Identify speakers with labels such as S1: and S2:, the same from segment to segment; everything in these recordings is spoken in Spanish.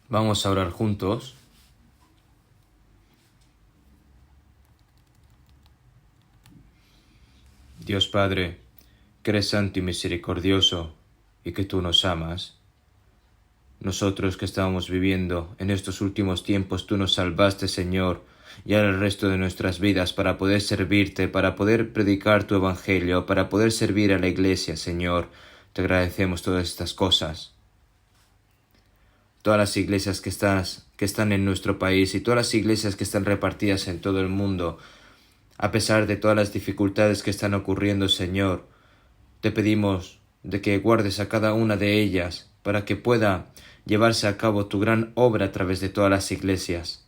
S1: Vamos a orar juntos. Dios Padre, que eres santo y misericordioso y que tú nos amas. Nosotros que estábamos viviendo en estos últimos tiempos, tú nos salvaste, Señor, y ahora el resto de nuestras vidas para poder servirte, para poder predicar tu evangelio, para poder servir a la iglesia, Señor. Te agradecemos todas estas cosas. Todas las iglesias que están en nuestro país y todas las iglesias que están repartidas en todo el mundo, a pesar de todas las dificultades que están ocurriendo, Señor, te pedimos de que guardes a cada una de ellas para que pueda llevarse a cabo tu gran obra a través de todas las iglesias.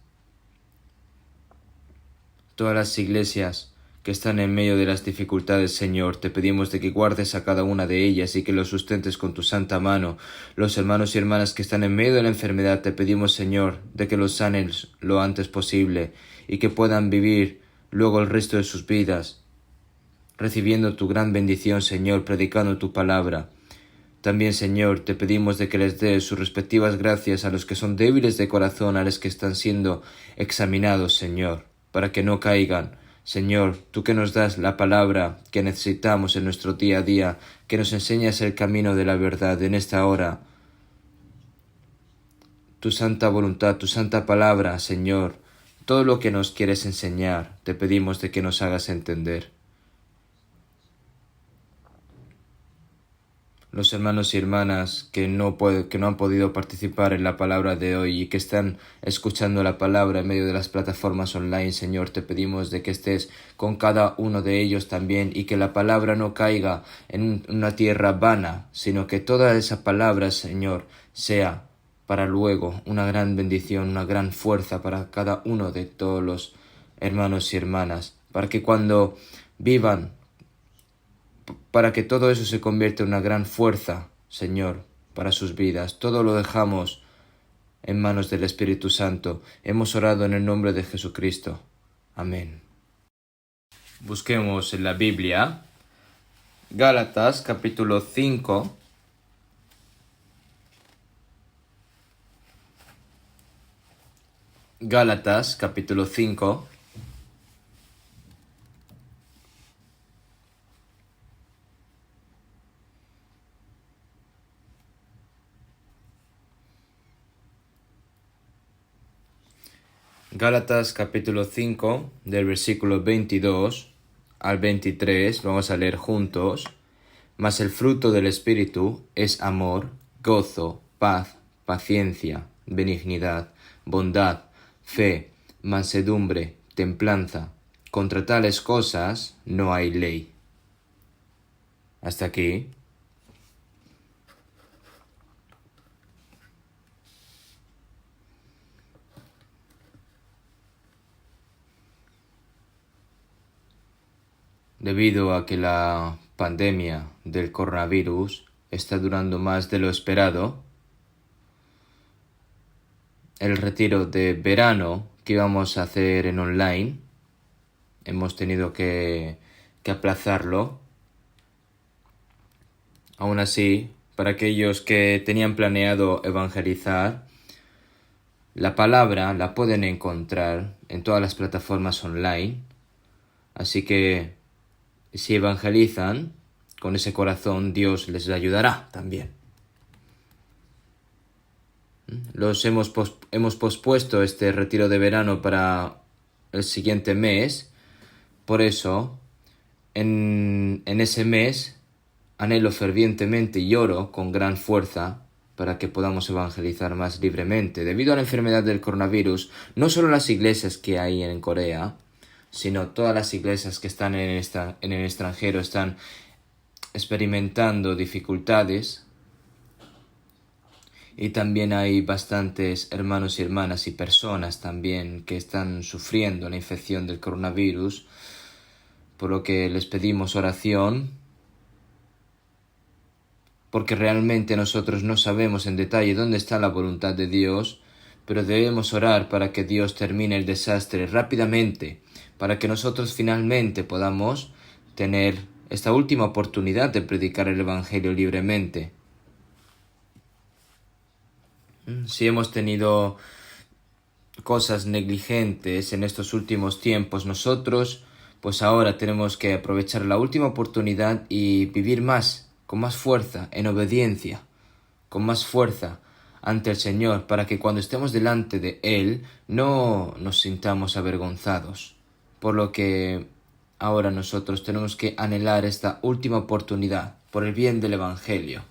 S1: Todas las iglesias que están en medio de las dificultades, Señor, te pedimos de que guardes a cada una de ellas y que los sustentes con tu santa mano. Los hermanos y hermanas que están en medio de la enfermedad, te pedimos, Señor, de que los sanes lo antes posible y que puedan vivir luego el resto de sus vidas, recibiendo tu gran bendición, Señor, predicando tu palabra. También, Señor, te pedimos de que les des sus respectivas gracias a los que son débiles de corazón, a los que están siendo examinados, Señor, para que no caigan. Señor, tú que nos das la palabra que necesitamos en nuestro día a día, que nos enseñas el camino de la verdad en esta hora. Tu santa voluntad, tu santa palabra, Señor, todo lo que nos quieres enseñar, te pedimos de que nos hagas entender. Los hermanos y hermanas que no han podido participar en la palabra de hoy y que están escuchando la palabra en medio de las plataformas online, Señor, te pedimos de que estés con cada uno de ellos también y que la palabra no caiga en una tierra vana, sino que toda esa palabra, Señor, sea para luego una gran bendición, una gran fuerza para cada uno de todos los hermanos y hermanas, para que cuando vivan, para que todo eso se convierta en una gran fuerza, Señor, para sus vidas. Todo lo dejamos en manos del Espíritu Santo. Hemos orado en el nombre de Jesucristo. Amén. Busquemos en la Biblia Gálatas capítulo 5. Gálatas capítulo 5. Gálatas capítulo 5, del versículo 22 al 23, vamos a leer juntos. Mas el fruto del Espíritu es amor, gozo, paz, paciencia, benignidad, bondad, fe, mansedumbre, templanza. Contra tales cosas no hay ley. Hasta aquí. Debido a que la pandemia del coronavirus está durando más de lo esperado, el retiro de verano que íbamos a hacer en online, hemos tenido que aplazarlo. Aún así, para aquellos que tenían planeado evangelizar, la palabra la pueden encontrar en todas las plataformas online. Así que si evangelizan con ese corazón, Dios les ayudará también. Hemos pospuesto este retiro de verano para el siguiente mes. Por eso, en ese mes, anhelo fervientemente y oro con gran fuerza para que podamos evangelizar más libremente. Debido a la enfermedad del coronavirus, no solo las iglesias que hay en Corea, sino todas las iglesias que están en el extranjero están experimentando dificultades. Y también hay bastantes hermanos y hermanas y personas también que están sufriendo la infección del coronavirus, por lo que les pedimos oración, porque realmente nosotros no sabemos en detalle dónde está la voluntad de Dios, pero debemos orar para que Dios termine el desastre rápidamente, para que nosotros finalmente podamos tener esta última oportunidad de predicar el Evangelio libremente. Si hemos tenido cosas negligentes en estos últimos tiempos nosotros, pues ahora tenemos que aprovechar la última oportunidad y vivir más, con más fuerza, en obediencia, con más fuerza ante el Señor, para que cuando estemos delante de Él no nos sintamos avergonzados. Por lo que ahora nosotros tenemos que anhelar esta última oportunidad por el bien del Evangelio.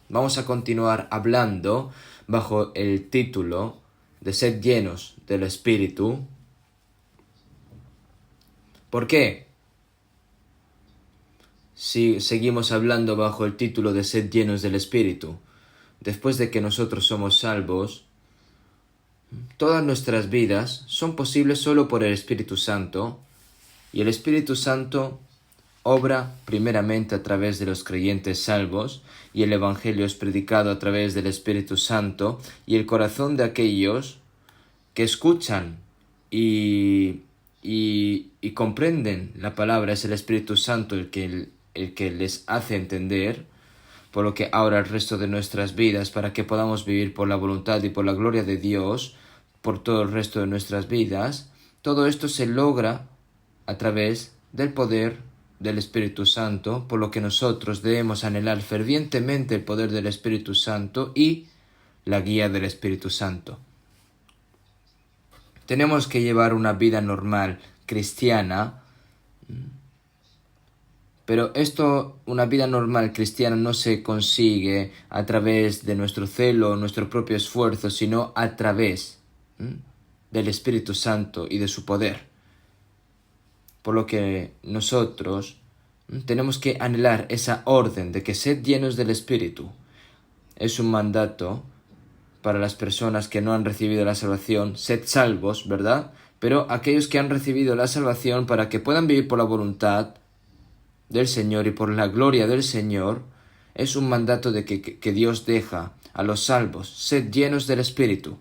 S1: Vamos a continuar hablando bajo el título de Sed llenos del Espíritu. ¿Por qué? Si seguimos hablando bajo el título de Sed llenos del Espíritu, después de que nosotros somos salvos, todas nuestras vidas son posibles solo por el Espíritu Santo, y el Espíritu Santo obra primeramente a través de los creyentes salvos, y el Evangelio es predicado a través del Espíritu Santo, y el corazón de aquellos que escuchan y comprenden la palabra es el Espíritu Santo el que les hace entender, por lo que ahora el resto de nuestras vidas, para que podamos vivir por la voluntad y por la gloria de Dios, por todo el resto de nuestras vidas, todo esto se logra a través del poder del Espíritu Santo, por lo que nosotros debemos anhelar fervientemente el poder del Espíritu Santo y la guía del Espíritu Santo. Tenemos que llevar una vida normal, cristiana, pero una vida normal cristiana no se consigue a través de nuestro celo, nuestro propio esfuerzo, sino a través del Espíritu Santo y de su poder. Por lo que nosotros tenemos que anhelar esa orden de que sed llenos del Espíritu. Es un mandato para las personas que no han recibido la salvación, sed salvos, ¿verdad? Pero aquellos que han recibido la salvación, para que puedan vivir por la voluntad del Señor y por la gloria del Señor, es un mandato de que Dios deja a los salvos, sed llenos del Espíritu.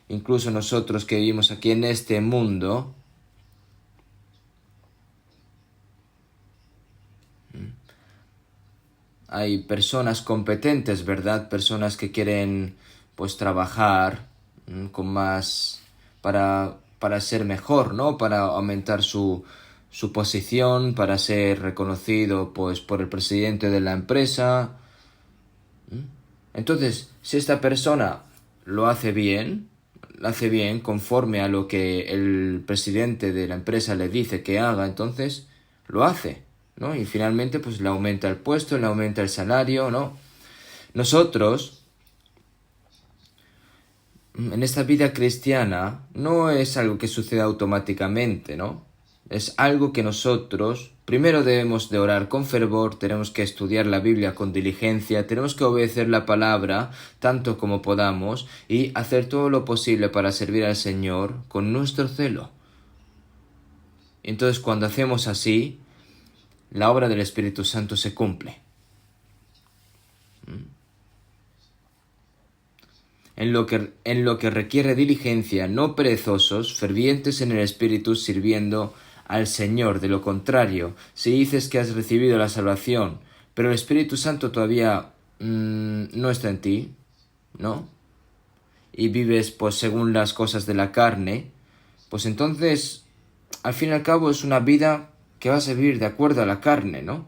S1: Incluso nosotros que vivimos aquí en este mundo, hay personas competentes, ¿verdad? Personas que quieren, pues, trabajar con más para ser mejor, ¿no? Para aumentar su posición, para ser reconocido, pues, por el presidente de la empresa. Entonces, si esta persona lo hace bien conforme a lo que el presidente de la empresa le dice que haga, entonces lo hace, ¿no? Y finalmente pues le aumenta el puesto, le aumenta el salario, ¿no? Nosotros, en esta vida cristiana, no es algo que suceda automáticamente, ¿no? Es algo que nosotros primero debemos de orar con fervor, tenemos que estudiar la Biblia con diligencia, tenemos que obedecer la palabra tanto como podamos y hacer todo lo posible para servir al Señor con nuestro celo. Entonces cuando hacemos así, la obra del Espíritu Santo se cumple. En lo que requiere diligencia, no perezosos, fervientes en el Espíritu, sirviendo al Señor. De lo contrario, si dices que has recibido la salvación, pero el Espíritu Santo todavía no está en ti, ¿no? Y vives pues según las cosas de la carne, pues entonces, al fin y al cabo, es una vida que vas a vivir de acuerdo a la carne, ¿no?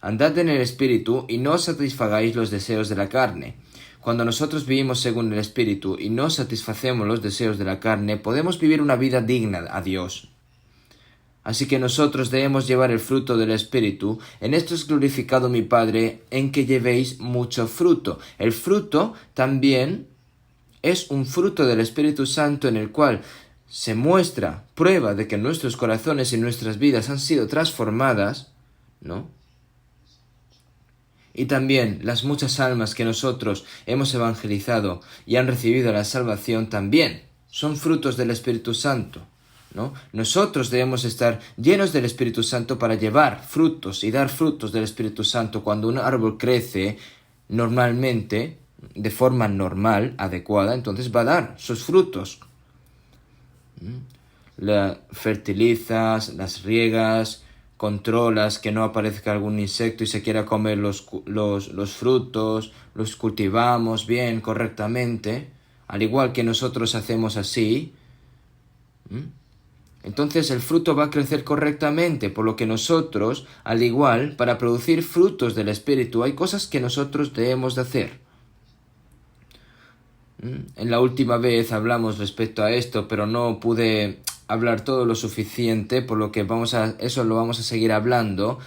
S1: Andad en el Espíritu y no satisfagáis los deseos de la carne. Cuando nosotros vivimos según el Espíritu y no satisfacemos los deseos de la carne, podemos vivir una vida digna a Dios. Así que nosotros debemos llevar el fruto del Espíritu. En esto es glorificado mi Padre, en que llevéis mucho fruto. El fruto también es un fruto del Espíritu Santo en el cual se muestra prueba de que nuestros corazones y nuestras vidas han sido transformadas, ¿no? Y también las muchas almas que nosotros hemos evangelizado y han recibido la salvación también son frutos del Espíritu Santo, ¿no? Nosotros debemos estar llenos del Espíritu Santo para llevar frutos y dar frutos del Espíritu Santo. Cuando un árbol crece normalmente, de forma normal, adecuada, entonces va a dar sus frutos. La fertilizas, las riegas, controlas que no aparezca algún insecto y se quiera comer los frutos, los cultivamos bien, correctamente, al igual que nosotros hacemos así, entonces el fruto va a crecer correctamente, por lo que nosotros, al igual, para producir frutos del Espíritu, hay cosas que nosotros debemos de hacer. En la última vez hablamos respecto a esto, pero no pude hablar todo lo suficiente, por lo que eso lo vamos a seguir hablando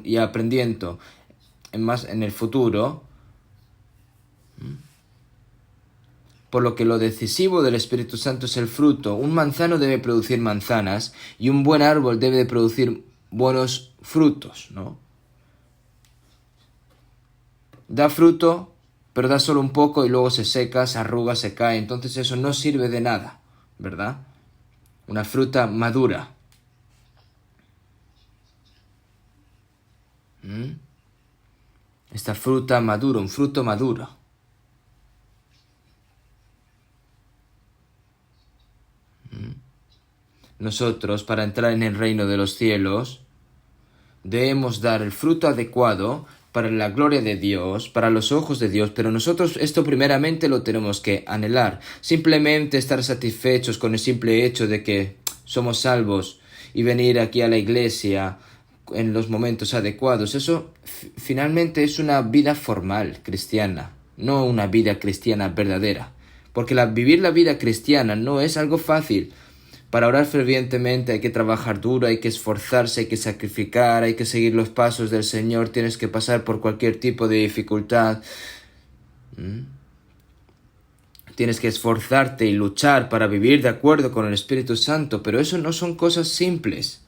S1: y aprendiendo en el futuro. Por lo que lo decisivo del Espíritu Santo es el fruto. Un manzano debe producir manzanas y un buen árbol debe de producir buenos frutos, ¿no? Da fruto, pero da solo un poco y luego se seca, se arruga, se cae. Entonces eso no sirve de nada, ¿verdad? Una fruta madura. Esta fruta madura, un fruto maduro. Nosotros, para entrar en el reino de los cielos, debemos dar el fruto adecuado para la gloria de Dios, para los ojos de Dios, pero nosotros esto primeramente lo tenemos que anhelar. Simplemente estar satisfechos con el simple hecho de que somos salvos y venir aquí a la iglesia en los momentos adecuados, eso finalmente es una vida formal cristiana, no una vida cristiana verdadera. Porque vivir la vida cristiana no es algo fácil. Para orar fervientemente hay que trabajar duro, hay que esforzarse, hay que sacrificar, hay que seguir los pasos del Señor, tienes que pasar por cualquier tipo de dificultad. Tienes que esforzarte y luchar para vivir de acuerdo con el Espíritu Santo, pero eso no son cosas simples.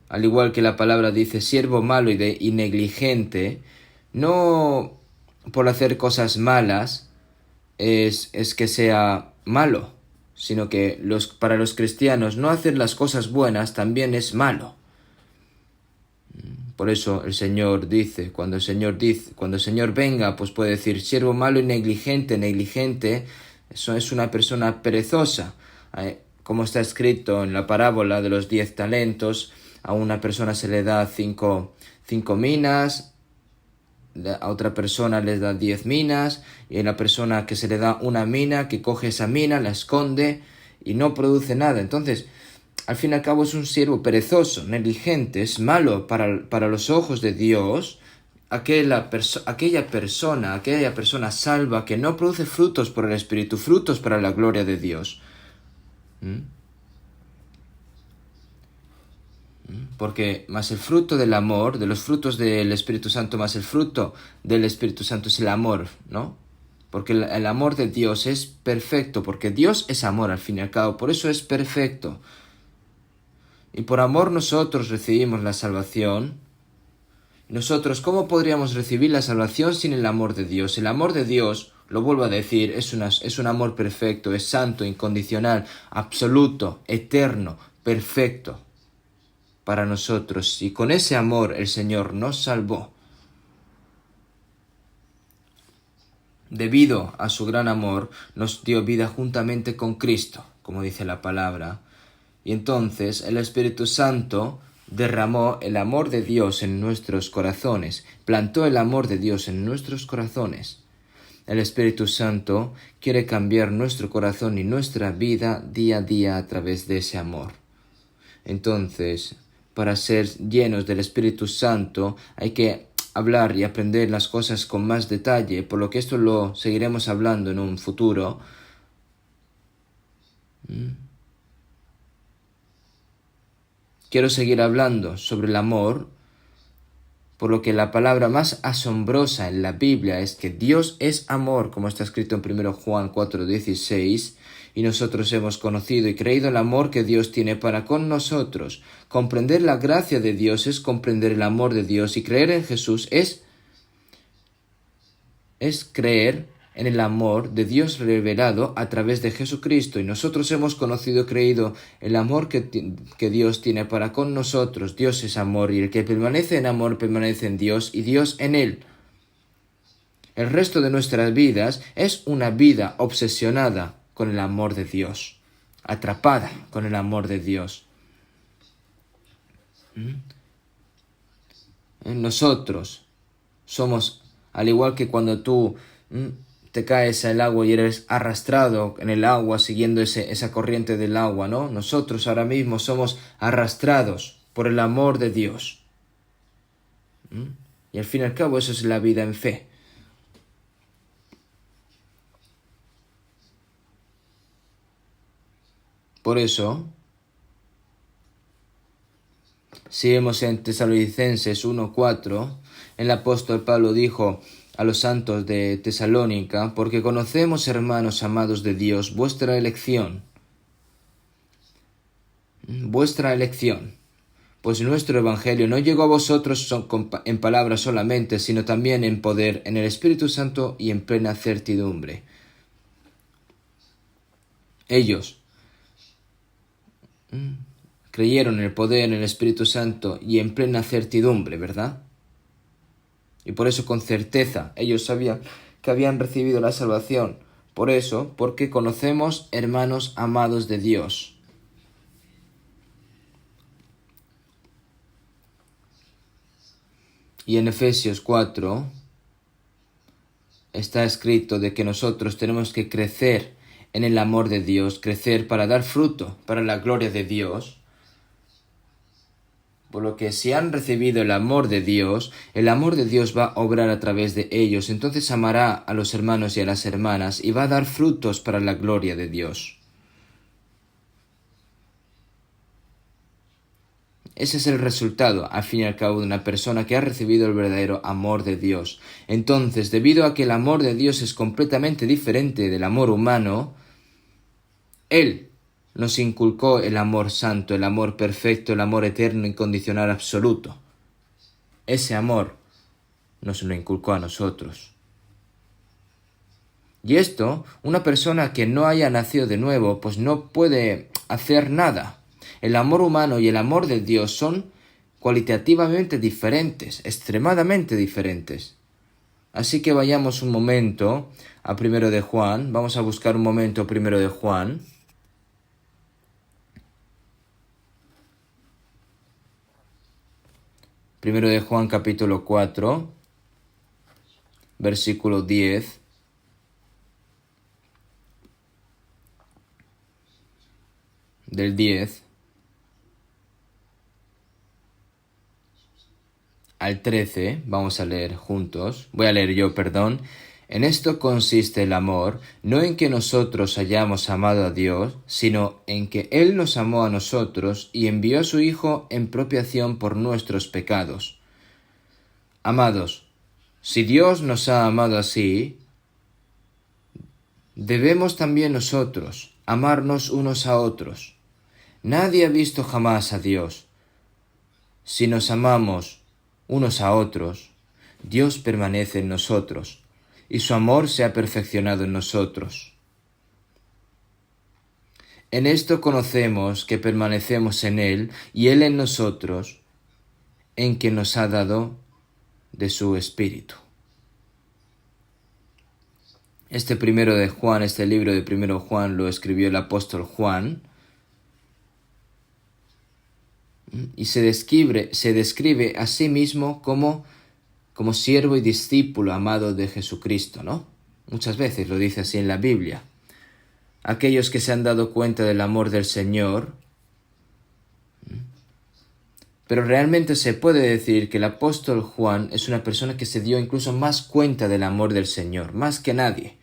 S1: Al igual que la palabra dice, siervo malo y negligente, no por hacer cosas malas es que sea malo, sino que para los cristianos no hacer las cosas buenas también es malo. Por eso el Señor dice, cuando el Señor venga, pues puede decir, siervo malo y negligente, eso es una persona perezosa. Como está escrito en la parábola de los 10 talentos, a una persona se le da 5 minas, a otra persona les da 10 minas, y a la persona que se le da una mina, que coge esa mina, la esconde y no produce nada. Entonces, al fin y al cabo es un siervo perezoso, negligente, es malo para los ojos de Dios, aquella persona salva que no produce frutos por el Espíritu, frutos para la gloria de Dios. Porque más el fruto del amor, de los frutos del Espíritu Santo, más el fruto del Espíritu Santo es el amor, ¿no? Porque el amor de Dios es perfecto, porque Dios es amor al fin y al cabo, por eso es perfecto. Y por amor nosotros recibimos la salvación. Nosotros, ¿cómo podríamos recibir la salvación sin el amor de Dios? El amor de Dios, lo vuelvo a decir, es un amor perfecto, es santo, incondicional, absoluto, eterno, perfecto para nosotros. Y con ese amor el Señor nos salvó. Debido a su gran amor, nos dio vida juntamente con Cristo, como dice la palabra. Y entonces el Espíritu Santo derramó el amor de Dios en nuestros corazones, plantó el amor de Dios en nuestros corazones. El Espíritu Santo quiere cambiar nuestro corazón y nuestra vida día a día a través de ese amor. Entonces, para ser llenos del Espíritu Santo hay que hablar y aprender las cosas con más detalle, por lo que esto lo seguiremos hablando en un futuro. Quiero seguir hablando sobre el amor, por lo que la palabra más asombrosa en la Biblia es que Dios es amor, como está escrito en 1 Juan 4:16, y nosotros hemos conocido y creído el amor que Dios tiene para con nosotros. Comprender la gracia de Dios es comprender el amor de Dios, y creer en Jesús es creer en el amor de Dios revelado a través de Jesucristo. Y nosotros hemos conocido y creído el amor que Dios tiene para con nosotros. Dios es amor, y el que permanece en amor permanece en Dios y Dios en él. El resto de nuestras vidas es una vida obsesionada con el amor de Dios, atrapada con el amor de Dios. Nosotros somos, al igual que cuando tú te caes al agua y eres arrastrado en el agua siguiendo esa corriente del agua, ¿no? Nosotros ahora mismo somos arrastrados por el amor de Dios. Y al fin y al cabo eso es la vida en fe. Por eso, si vemos en Tesalonicenses 1:4, el apóstol Pablo dijo a los santos de Tesalónica: porque conocemos, hermanos amados de Dios, vuestra elección, pues nuestro evangelio no llegó a vosotros en palabras solamente, sino también en poder, en el Espíritu Santo y en plena certidumbre. Ellos creyeron en el poder, en el Espíritu Santo y en plena certidumbre, ¿verdad? Y por eso con certeza ellos sabían que habían recibido la salvación. Por eso, porque conocemos, hermanos amados de Dios. Y en Efesios 4 está escrito de que nosotros tenemos que crecer en el amor de Dios, crecer para dar fruto, para la gloria de Dios. Por lo que si han recibido el amor de Dios va a obrar a través de ellos. Entonces amará a los hermanos y a las hermanas y va a dar frutos para la gloria de Dios. Ese es el resultado, al fin y al cabo, de una persona que ha recibido el verdadero amor de Dios. Entonces, debido a que el amor de Dios es completamente diferente del amor humano, Él nos inculcó el amor santo, el amor perfecto, el amor eterno, incondicional, absoluto. Ese amor nos lo inculcó a nosotros. Y esto, una persona que no haya nacido de nuevo, pues no puede hacer nada. El amor humano y el amor de Dios son cualitativamente diferentes, extremadamente diferentes. Así que vayamos un momento a 1 de Juan, vamos a buscar un momento 1 de Juan. Primero de Juan capítulo 4, versículo 10. Del 10 al 13, vamos a leer juntos. Voy a leer yo, perdón. En esto consiste el amor, no en que nosotros hayamos amado a Dios, sino en que Él nos amó a nosotros y envió a su Hijo en propiciación por nuestros pecados. Amados, si Dios nos ha amado así, debemos también nosotros amarnos unos a otros. Nadie ha visto jamás a Dios. Si nos amamos unos a otros, Dios permanece en nosotros, y su amor se ha perfeccionado en nosotros. En esto conocemos que permanecemos en Él y Él en nosotros, en que nos ha dado de su Espíritu. Este libro de 1 Juan lo escribió el apóstol Juan, y se describe a sí mismo como siervo y discípulo amado de Jesucristo, ¿no? Muchas veces lo dice así en la Biblia. Aquellos que se han dado cuenta del amor del Señor, pero realmente se puede decir que el apóstol Juan es una persona que se dio incluso más cuenta del amor del Señor, más que nadie.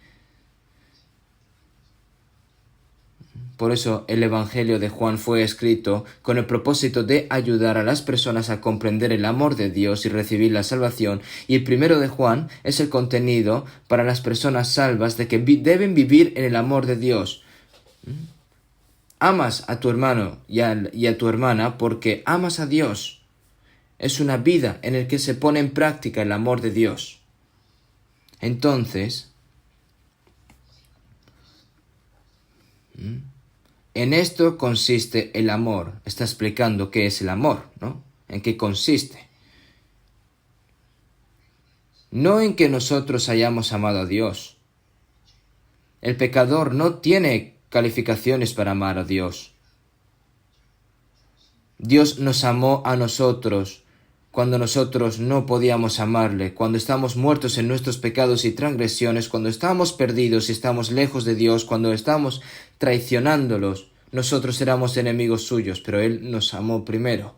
S1: Por eso el Evangelio de Juan fue escrito con el propósito de ayudar a las personas a comprender el amor de Dios y recibir la salvación, y el 1 de Juan es el contenido para las personas salvas de que deben vivir en el amor de Dios. Amas a tu hermano y a tu hermana porque amas a Dios. Es una vida en la que se pone en práctica el amor de Dios. Entonces, en esto consiste el amor. Está explicando qué es el amor, ¿no? En qué consiste. No en que nosotros hayamos amado a Dios, El pecador no tiene calificaciones para amar a Dios. Dios nos amó a nosotros cuando nosotros no podíamos amarle, cuando estamos muertos en nuestros pecados y transgresiones, cuando estamos perdidos y estamos lejos de Dios, cuando estamos traicionándolos. Nosotros éramos enemigos suyos, pero Él nos amó primero.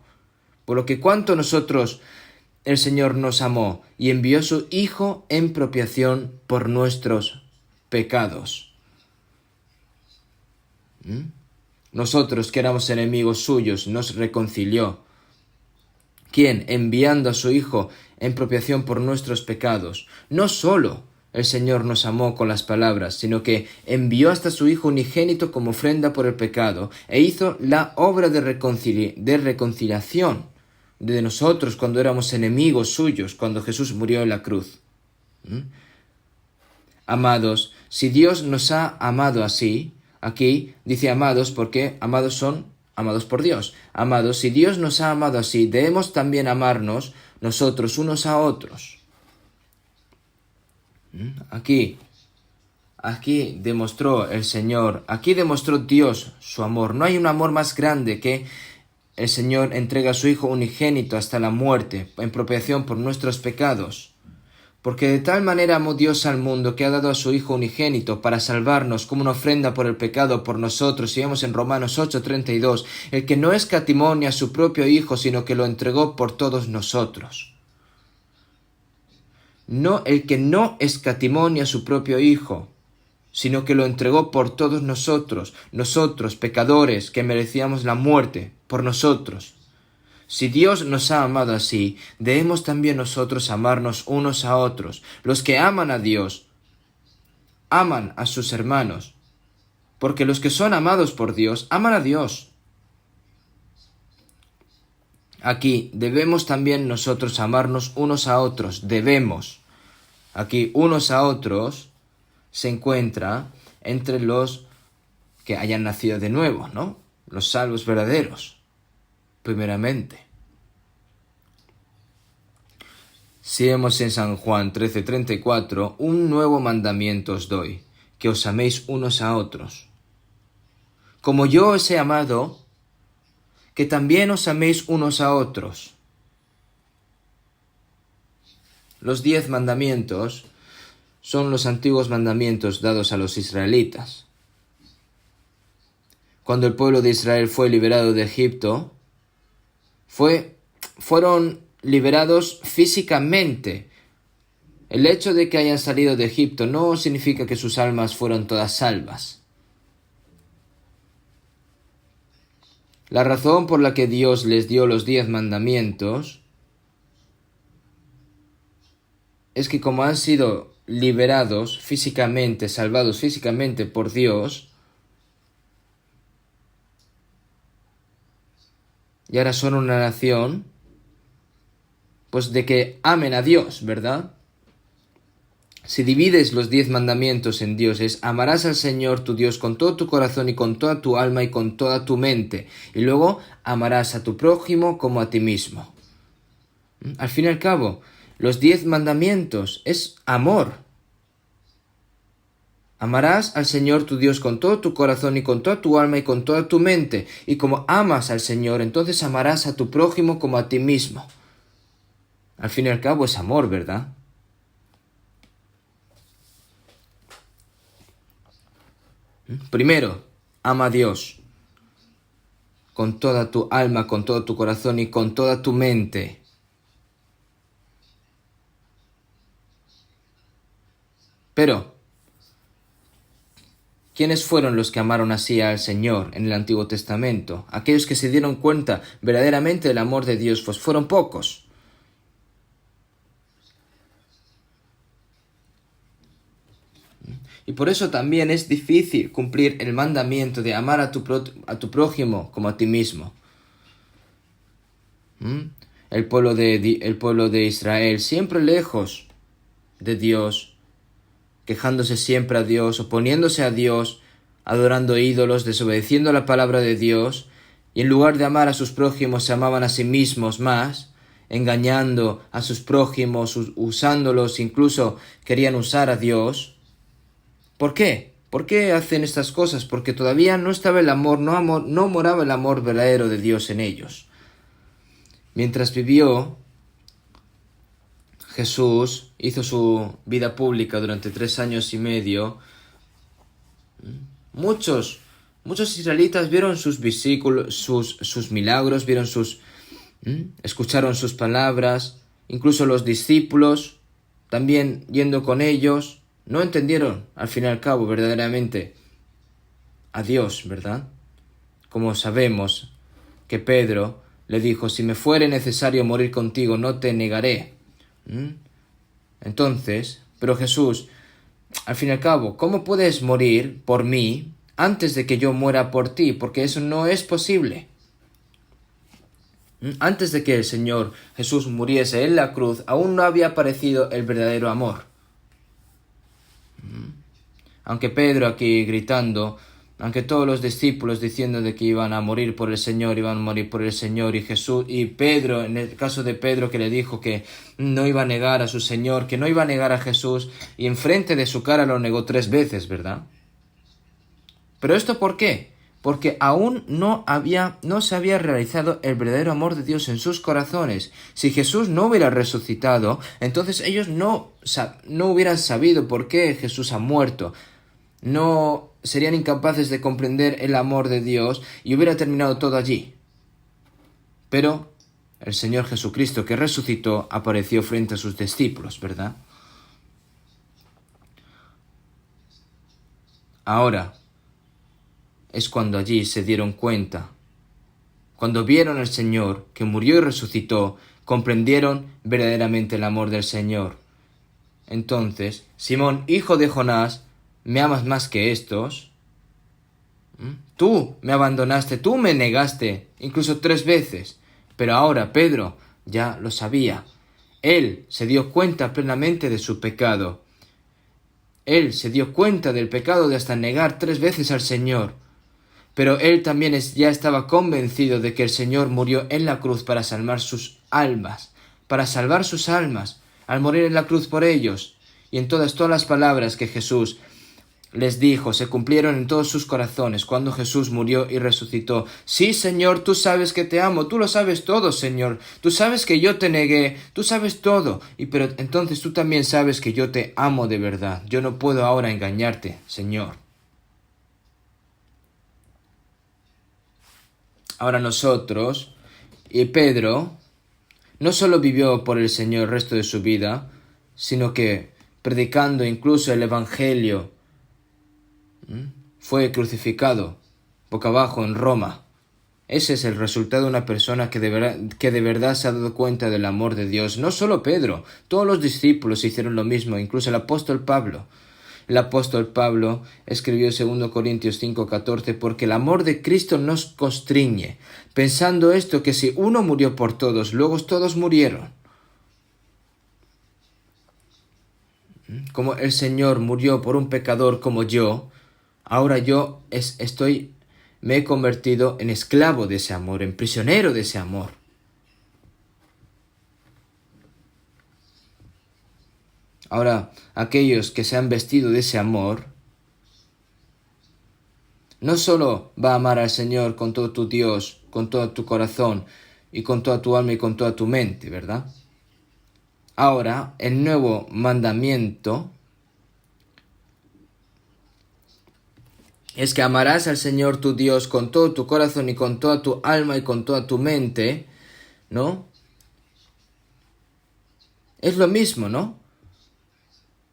S1: Por lo que cuánto nosotros el Señor nos amó y envió a su Hijo en propiciación por nuestros pecados. Nosotros que éramos enemigos suyos nos reconcilió. ¿Quién? Enviando a su Hijo en propiciación por nuestros pecados. No solo el Señor nos amó con las palabras, sino que envió hasta su Hijo unigénito como ofrenda por el pecado e hizo la obra de reconciliación de nosotros cuando éramos enemigos suyos, cuando Jesús murió en la cruz. Amados, si Dios nos ha amado así, aquí dice amados porque amados son amados por Dios. Amados, si Dios nos ha amado así, debemos también amarnos nosotros unos a otros. Aquí demostró el Señor, aquí demostró Dios su amor. No hay un amor más grande que el Señor entrega a su Hijo unigénito hasta la muerte, en propiciación por nuestros pecados. Porque de tal manera amó Dios al mundo que ha dado a su Hijo unigénito para salvarnos como una ofrenda por el pecado por nosotros. Y vemos en Romanos 8:32, el que no escatimó ni a su propio Hijo, sino que lo entregó por todos nosotros. No, el que no escatimó ni a su propio Hijo, sino que lo entregó por todos nosotros, pecadores que merecíamos la muerte, por nosotros. Si Dios nos ha amado así, debemos también nosotros amarnos unos a otros. Los que aman a Dios, aman a sus hermanos, porque los que son amados por Dios, aman a Dios. Aquí debemos también nosotros amarnos unos a otros, debemos. Aquí unos a otros se encuentra entre los que hayan nacido de nuevo, ¿no? Los salvos verdaderos, primeramente. Si vemos en San Juan 13:34, un nuevo mandamiento os doy, que os améis unos a otros. Como yo os he amado, que también os améis unos a otros. Los 10 mandamientos son los antiguos mandamientos dados a los israelitas. Cuando el pueblo de Israel fue liberado de Egipto, fueron liberados físicamente. El hecho de que hayan salido de Egipto no significa que sus almas fueron todas salvas. La razón por la que Dios les dio los 10 mandamientos es que como han sido liberados físicamente, salvados físicamente por Dios, y ahora son una nación, pues de que amen a Dios, ¿verdad? Si divides los 10 mandamientos en Dios, amarás al Señor tu Dios con todo tu corazón y con toda tu alma y con toda tu mente. Y luego amarás a tu prójimo como a ti mismo. Al fin y al cabo, los 10 mandamientos es amor. Amarás al Señor tu Dios con todo tu corazón y con toda tu alma y con toda tu mente. Y como amas al Señor, entonces amarás a tu prójimo como a ti mismo. Al fin y al cabo es amor, ¿verdad? Primero, ama a Dios con toda tu alma, con todo tu corazón y con toda tu mente. Pero, ¿quiénes fueron los que amaron así al Señor en el Antiguo Testamento? Aquellos que se dieron cuenta verdaderamente del amor de Dios, pues fueron pocos. Y por eso también es difícil cumplir el mandamiento de amar a tu prójimo como a ti mismo. El pueblo de Israel, siempre lejos de Dios, quejándose siempre a Dios, oponiéndose a Dios, adorando ídolos, desobedeciendo la palabra de Dios, y en lugar de amar a sus prójimos se amaban a sí mismos más, engañando a sus prójimos, usándolos, incluso querían usar a Dios. ¿Por qué? ¿Por qué hacen estas cosas? Porque todavía no estaba el amor, no moraba el amor verdadero de Dios en ellos. Mientras vivió, Jesús hizo su vida pública durante 3 años y medio. Muchos israelitas vieron sus versículos, sus milagros, escucharon sus palabras, incluso los discípulos, también yendo con ellos, no entendieron, al fin y al cabo, verdaderamente a Dios, ¿verdad? Como sabemos que Pedro le dijo, si me fuere necesario morir contigo, no te negaré. Entonces, pero Jesús, al fin y al cabo, ¿cómo puedes morir por mí antes de que yo muera por ti? Porque eso no es posible. Antes de que el Señor Jesús muriese en la cruz, aún no había aparecido el verdadero amor. Aunque Pedro aquí gritando, aunque todos los discípulos diciendo de que iban a morir por el Señor, iban a morir por el Señor, y Jesús, y Pedro, en el caso de Pedro que le dijo que no iba a negar a su Señor, que no iba a negar a Jesús, y enfrente de su cara lo negó 3 veces, ¿verdad? ¿Pero esto por qué? Porque aún no se había realizado el verdadero amor de Dios en sus corazones. Si Jesús no hubiera resucitado, entonces ellos no hubieran sabido por qué Jesús ha muerto. No serían incapaces de comprender el amor de Dios y hubiera terminado todo allí. Pero el Señor Jesucristo que resucitó apareció frente a sus discípulos, ¿verdad? Ahora es cuando allí se dieron cuenta. Cuando vieron al Señor que murió y resucitó, comprendieron verdaderamente el amor del Señor. Entonces, Simón, hijo de Jonás, ¿me amas más que estos? Tú me abandonaste, tú me negaste, incluso 3 veces. Pero ahora Pedro ya lo sabía. Él se dio cuenta plenamente de su pecado. Él se dio cuenta del pecado de hasta negar 3 veces al Señor. Pero él también ya estaba convencido de que el Señor murió en la cruz para salvar sus almas, al morir en la cruz por ellos. Y en todas las palabras que Jesús les dijo se cumplieron en todos sus corazones cuando Jesús murió y resucitó. Sí, Señor, tú sabes que te amo, tú lo sabes todo, Señor. Tú sabes que yo te negué, tú sabes todo. Pero entonces tú también sabes que yo te amo de verdad. Yo no puedo ahora engañarte, Señor. Ahora nosotros, y Pedro, no solo vivió por el Señor el resto de su vida, sino que predicando incluso el Evangelio, fue crucificado boca abajo en Roma. Ese es el resultado de una persona que de verdad se ha dado cuenta del amor de Dios. No solo Pedro, todos los discípulos hicieron lo mismo, incluso el apóstol Pablo. El apóstol Pablo escribió en 2 Corintios 5:14, porque el amor de Cristo nos constriñe, pensando esto, que si uno murió por todos, luego todos murieron. Como el Señor murió por un pecador como yo, ahora yo me he convertido en esclavo de ese amor, en prisionero de ese amor. Ahora, aquellos que se han vestido de ese amor, no solo va a amar al Señor con todo tu Dios, con todo tu corazón, y con toda tu alma y con toda tu mente, ¿verdad? Ahora, el nuevo mandamiento es que amarás al Señor tu Dios con todo tu corazón y con toda tu alma y con toda tu mente, ¿no? Es lo mismo, ¿no?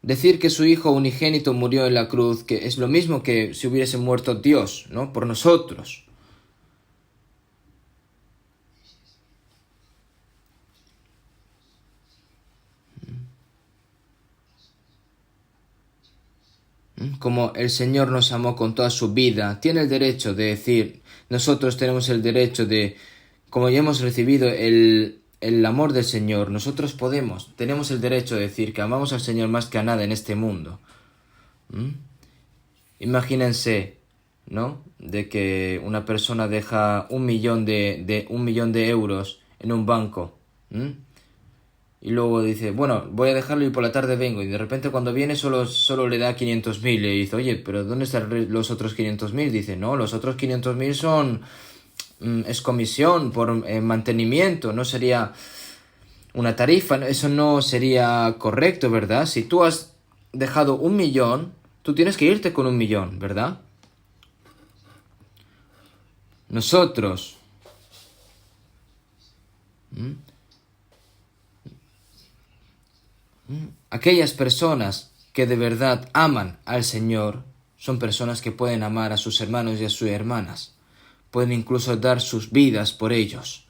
S1: Decir que su Hijo unigénito murió en la cruz, que es lo mismo que si hubiese muerto Dios, ¿no? Por nosotros. Como el Señor nos amó con toda su vida, tiene el derecho de decir, nosotros tenemos el derecho de, como ya hemos recibido el amor del Señor, nosotros tenemos el derecho de decir que amamos al Señor más que a nada en este mundo. Imagínense, ¿no? De que una persona deja 1 millón de euros en un banco. y luego dice, bueno, voy a dejarlo y por la tarde vengo, y de repente cuando viene solo le da 500.000, y dice, oye, pero ¿dónde están los otros 500.000? Dice, no, los otros 500.000 son, es comisión por mantenimiento, no sería una tarifa, eso no sería correcto, ¿verdad? Si tú has dejado 1.000.000, tú tienes que irte con 1.000.000, ¿verdad? Nosotros, aquellas personas que de verdad aman al Señor, son personas que pueden amar a sus hermanos y a sus hermanas. Pueden incluso dar sus vidas por ellos.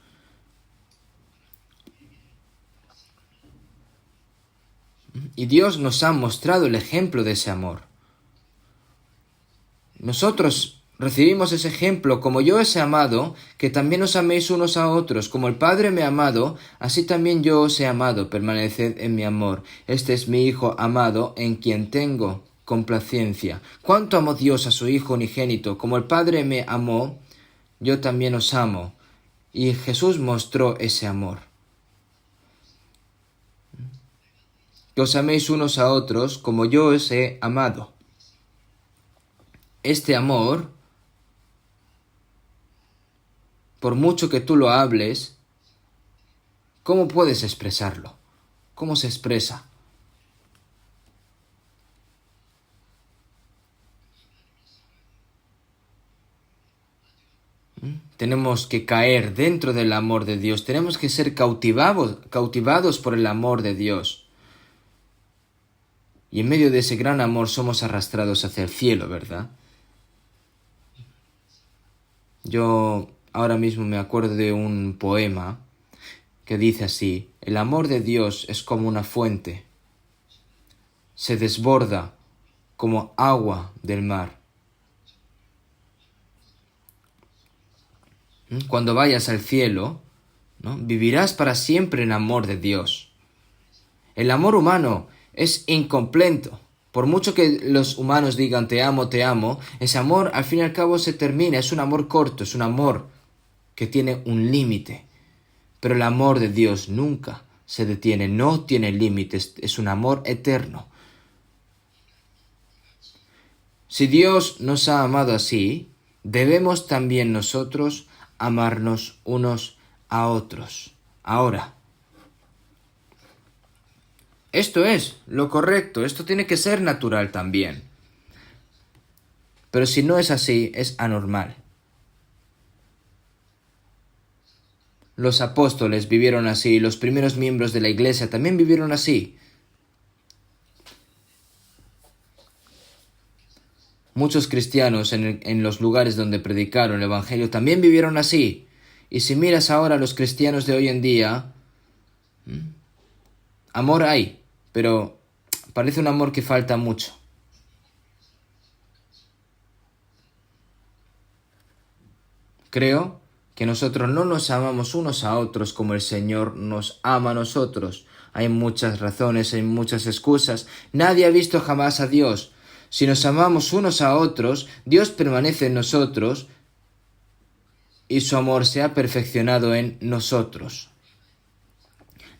S1: Y Dios nos ha mostrado el ejemplo de ese amor. Nosotros recibimos ese ejemplo, como yo os he amado, que también os améis unos a otros, como el Padre me ha amado, así también yo os he amado, permaneced en mi amor. Este es mi Hijo amado, en quien tengo complacencia. Cuánto amó Dios a su Hijo unigénito, como el Padre me amó, yo también os amo. Y Jesús mostró ese amor. Que os améis unos a otros, como yo os he amado. Este amor, por mucho que tú lo hables, ¿cómo puedes expresarlo? ¿Cómo se expresa? Tenemos que caer dentro del amor de Dios. Tenemos que ser cautivados por el amor de Dios. Y en medio de ese gran amor somos arrastrados hacia el cielo, ¿verdad? Yo ahora mismo me acuerdo de un poema que dice así: el amor de Dios es como una fuente. Se desborda como agua del mar. Cuando vayas al cielo, ¿no?, vivirás para siempre en amor de Dios. El amor humano es incompleto. Por mucho que los humanos digan te amo, ese amor al fin y al cabo se termina. Es un amor corto, es un amor que tiene un límite. Pero el amor de Dios nunca se detiene, no tiene límites, es un amor eterno. Si Dios nos ha amado así, debemos también nosotros amarnos unos a otros. Ahora, esto es lo correcto, esto tiene que ser natural también. Pero si no es así, es anormal. Los apóstoles vivieron así, los primeros miembros de la iglesia también vivieron así. Muchos cristianos en los lugares donde predicaron el Evangelio también vivieron así. Y si miras ahora a los cristianos de hoy en día, amor hay, pero parece un amor que falta mucho. Creo que nosotros no nos amamos unos a otros como el Señor nos ama a nosotros. Hay muchas razones, hay muchas excusas. Nadie ha visto jamás a Dios. Si nos amamos unos a otros, Dios permanece en nosotros y su amor se ha perfeccionado en nosotros.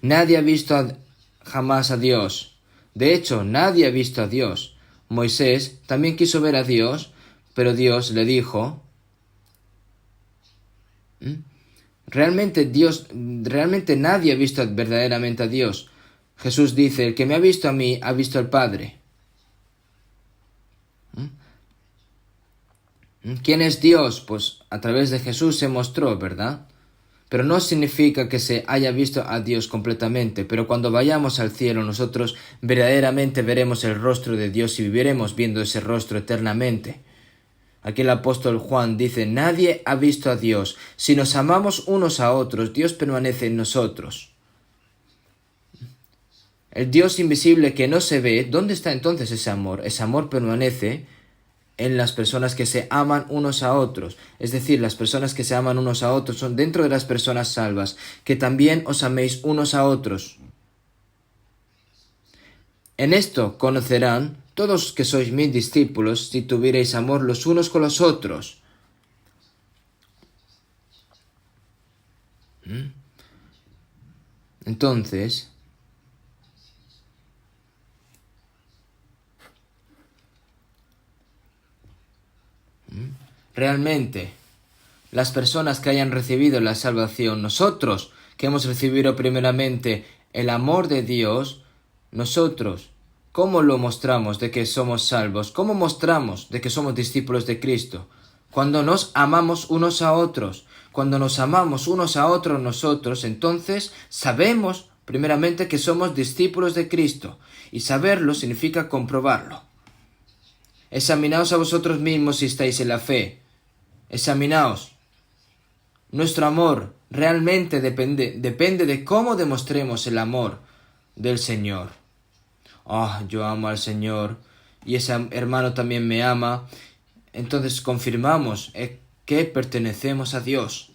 S1: Nadie ha visto jamás a Dios. De hecho, nadie ha visto a Dios. Moisés también quiso ver a Dios, pero Dios le dijo, realmente nadie ha visto verdaderamente a Dios. Jesús dice, el que me ha visto a mí, ha visto al Padre. ¿Quién es Dios? Pues a través de Jesús se mostró, ¿verdad? Pero no significa que se haya visto a Dios completamente, pero cuando vayamos al cielo nosotros verdaderamente veremos el rostro de Dios y viviremos viendo ese rostro eternamente. Aquí el apóstol Juan dice, nadie ha visto a Dios. Si nos amamos unos a otros, Dios permanece en nosotros. El Dios invisible que no se ve, ¿dónde está entonces ese amor? Ese amor permanece en las personas que se aman unos a otros. Es decir, las personas que se aman unos a otros son dentro de las personas salvas, que también os améis unos a otros. En esto conocerán todos que sois mis discípulos, si tuvierais amor los unos con los otros. Entonces, Realmente, las personas que hayan recibido la salvación, nosotros que hemos recibido primeramente el amor de Dios, nosotros, ¿cómo lo mostramos de que somos salvos? ¿Cómo mostramos de que somos discípulos de Cristo? Cuando nos amamos unos a otros. Cuando nos amamos unos a otros nosotros, entonces sabemos primeramente que somos discípulos de Cristo. Y saberlo significa comprobarlo. Examinaos a vosotros mismos si estáis en la fe. Examinaos. Nuestro amor realmente depende de cómo demostremos el amor del Señor. Yo amo al Señor y ese hermano también me ama. Entonces confirmamos que pertenecemos a Dios.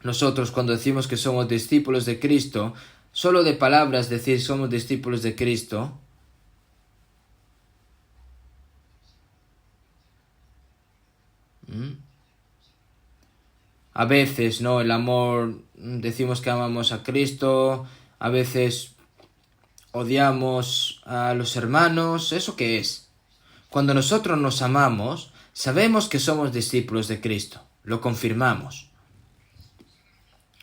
S1: Nosotros cuando decimos que somos discípulos de Cristo, solo de palabras decir somos discípulos de Cristo, a veces, ¿no? El amor, decimos que amamos a Cristo, a veces odiamos a los hermanos. ¿Eso qué es? Cuando nosotros nos amamos, sabemos que somos discípulos de Cristo. Lo confirmamos.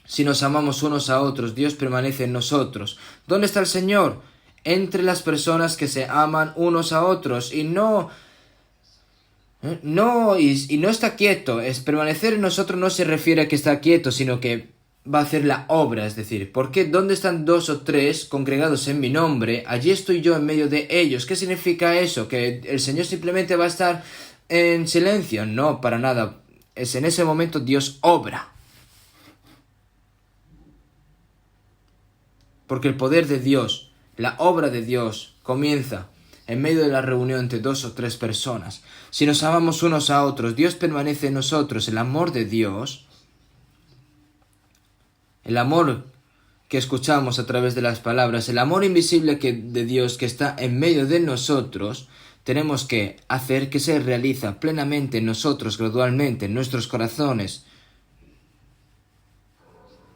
S1: Si nos amamos unos a otros, Dios permanece en nosotros. ¿Dónde está el Señor? Entre las personas que se aman unos a otros y no está quieto. Permanecer en nosotros no se refiere a que está quieto, sino que va a hacer la obra. Es decir, ¿por qué? ¿Dónde están 2 o 3 congregados en mi nombre? Allí estoy yo en medio de ellos. ¿Qué significa eso? ¿Que el Señor simplemente va a estar en silencio? No, para nada. Es en ese momento Dios obra. Porque el poder de Dios, la obra de Dios, comienza en medio de la reunión entre 2 o 3 personas. Si nos amamos unos a otros, Dios permanece en nosotros. El amor de Dios, el amor que escuchamos a través de las palabras, el amor invisible de Dios que está en medio de nosotros, tenemos que hacer que se realiza plenamente en nosotros, gradualmente, en nuestros corazones.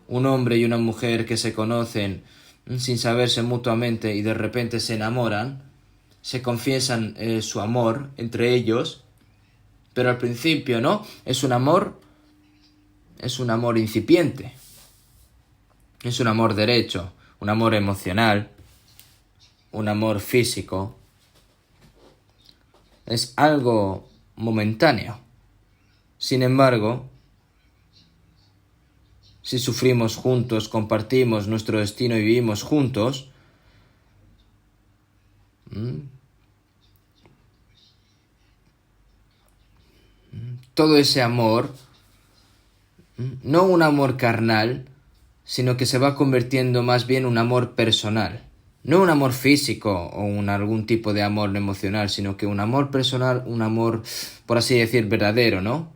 S1: Un hombre y una mujer que se conocen sin saberse mutuamente y de repente se enamoran, se confiesan su amor entre ellos, pero al principio no, es un amor incipiente, es un amor derecho, un amor emocional, un amor físico, es algo momentáneo. Sin embargo, si sufrimos juntos, compartimos nuestro destino y vivimos juntos, todo ese amor, no un amor carnal, sino que se va convirtiendo más bien en un amor personal. No un amor físico o algún tipo de amor emocional, sino que un amor personal, un amor, por así decir, verdadero, ¿no?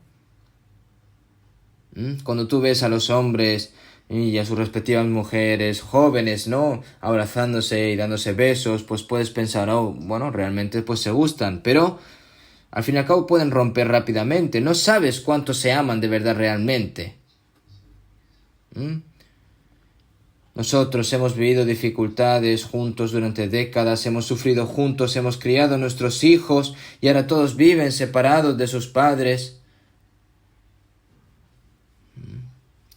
S1: Cuando tú ves a los hombres y a sus respectivas mujeres jóvenes, ¿no? Abrazándose y dándose besos, pues puedes pensar, bueno, realmente pues se gustan, pero al fin y al cabo pueden romper rápidamente. No sabes cuánto se aman de verdad realmente. Nosotros hemos vivido dificultades juntos durante décadas, hemos sufrido juntos, hemos criado a nuestros hijos y ahora todos viven separados de sus padres.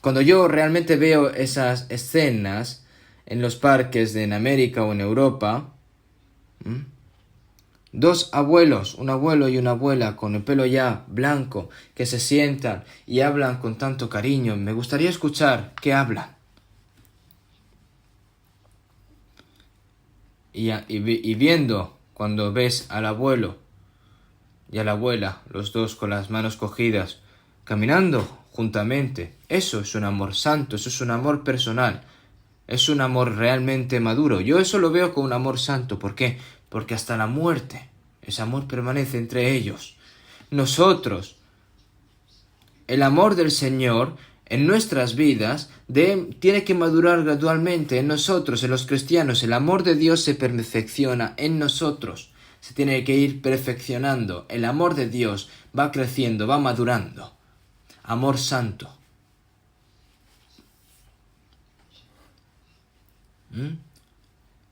S1: Cuando yo realmente veo esas escenas en los parques en América o en Europa, 2 abuelos, un abuelo y una abuela con el pelo ya blanco, que se sientan y hablan con tanto cariño, me gustaría escuchar qué hablan. Y viendo cuando ves al abuelo y a la abuela, los dos con las manos cogidas, caminando juntamente, eso es un amor santo, eso es un amor personal, es un amor realmente maduro. Yo eso lo veo como un amor santo. ¿Por qué? Porque hasta la muerte ese amor permanece entre ellos. Nosotros, el amor del Señor en nuestras vidas tiene que madurar gradualmente en nosotros, en los cristianos. El amor de Dios se perfecciona en nosotros. Se tiene que ir perfeccionando. El amor de Dios va creciendo, va madurando. Amor santo.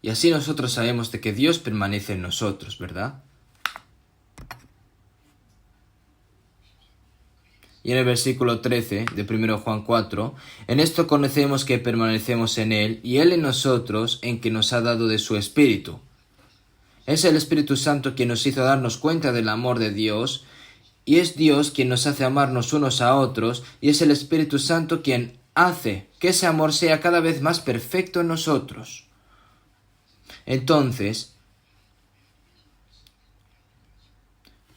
S1: Y así nosotros sabemos de que Dios permanece en nosotros, ¿verdad? Y en el versículo 13 de 1 Juan 4, en esto conocemos que permanecemos en Él y Él en nosotros, en que nos ha dado de su Espíritu. Es el Espíritu Santo quien nos hizo darnos cuenta del amor de Dios, y es Dios quien nos hace amarnos unos a otros, y es el Espíritu Santo quien hace que ese amor sea cada vez más perfecto en nosotros. Entonces,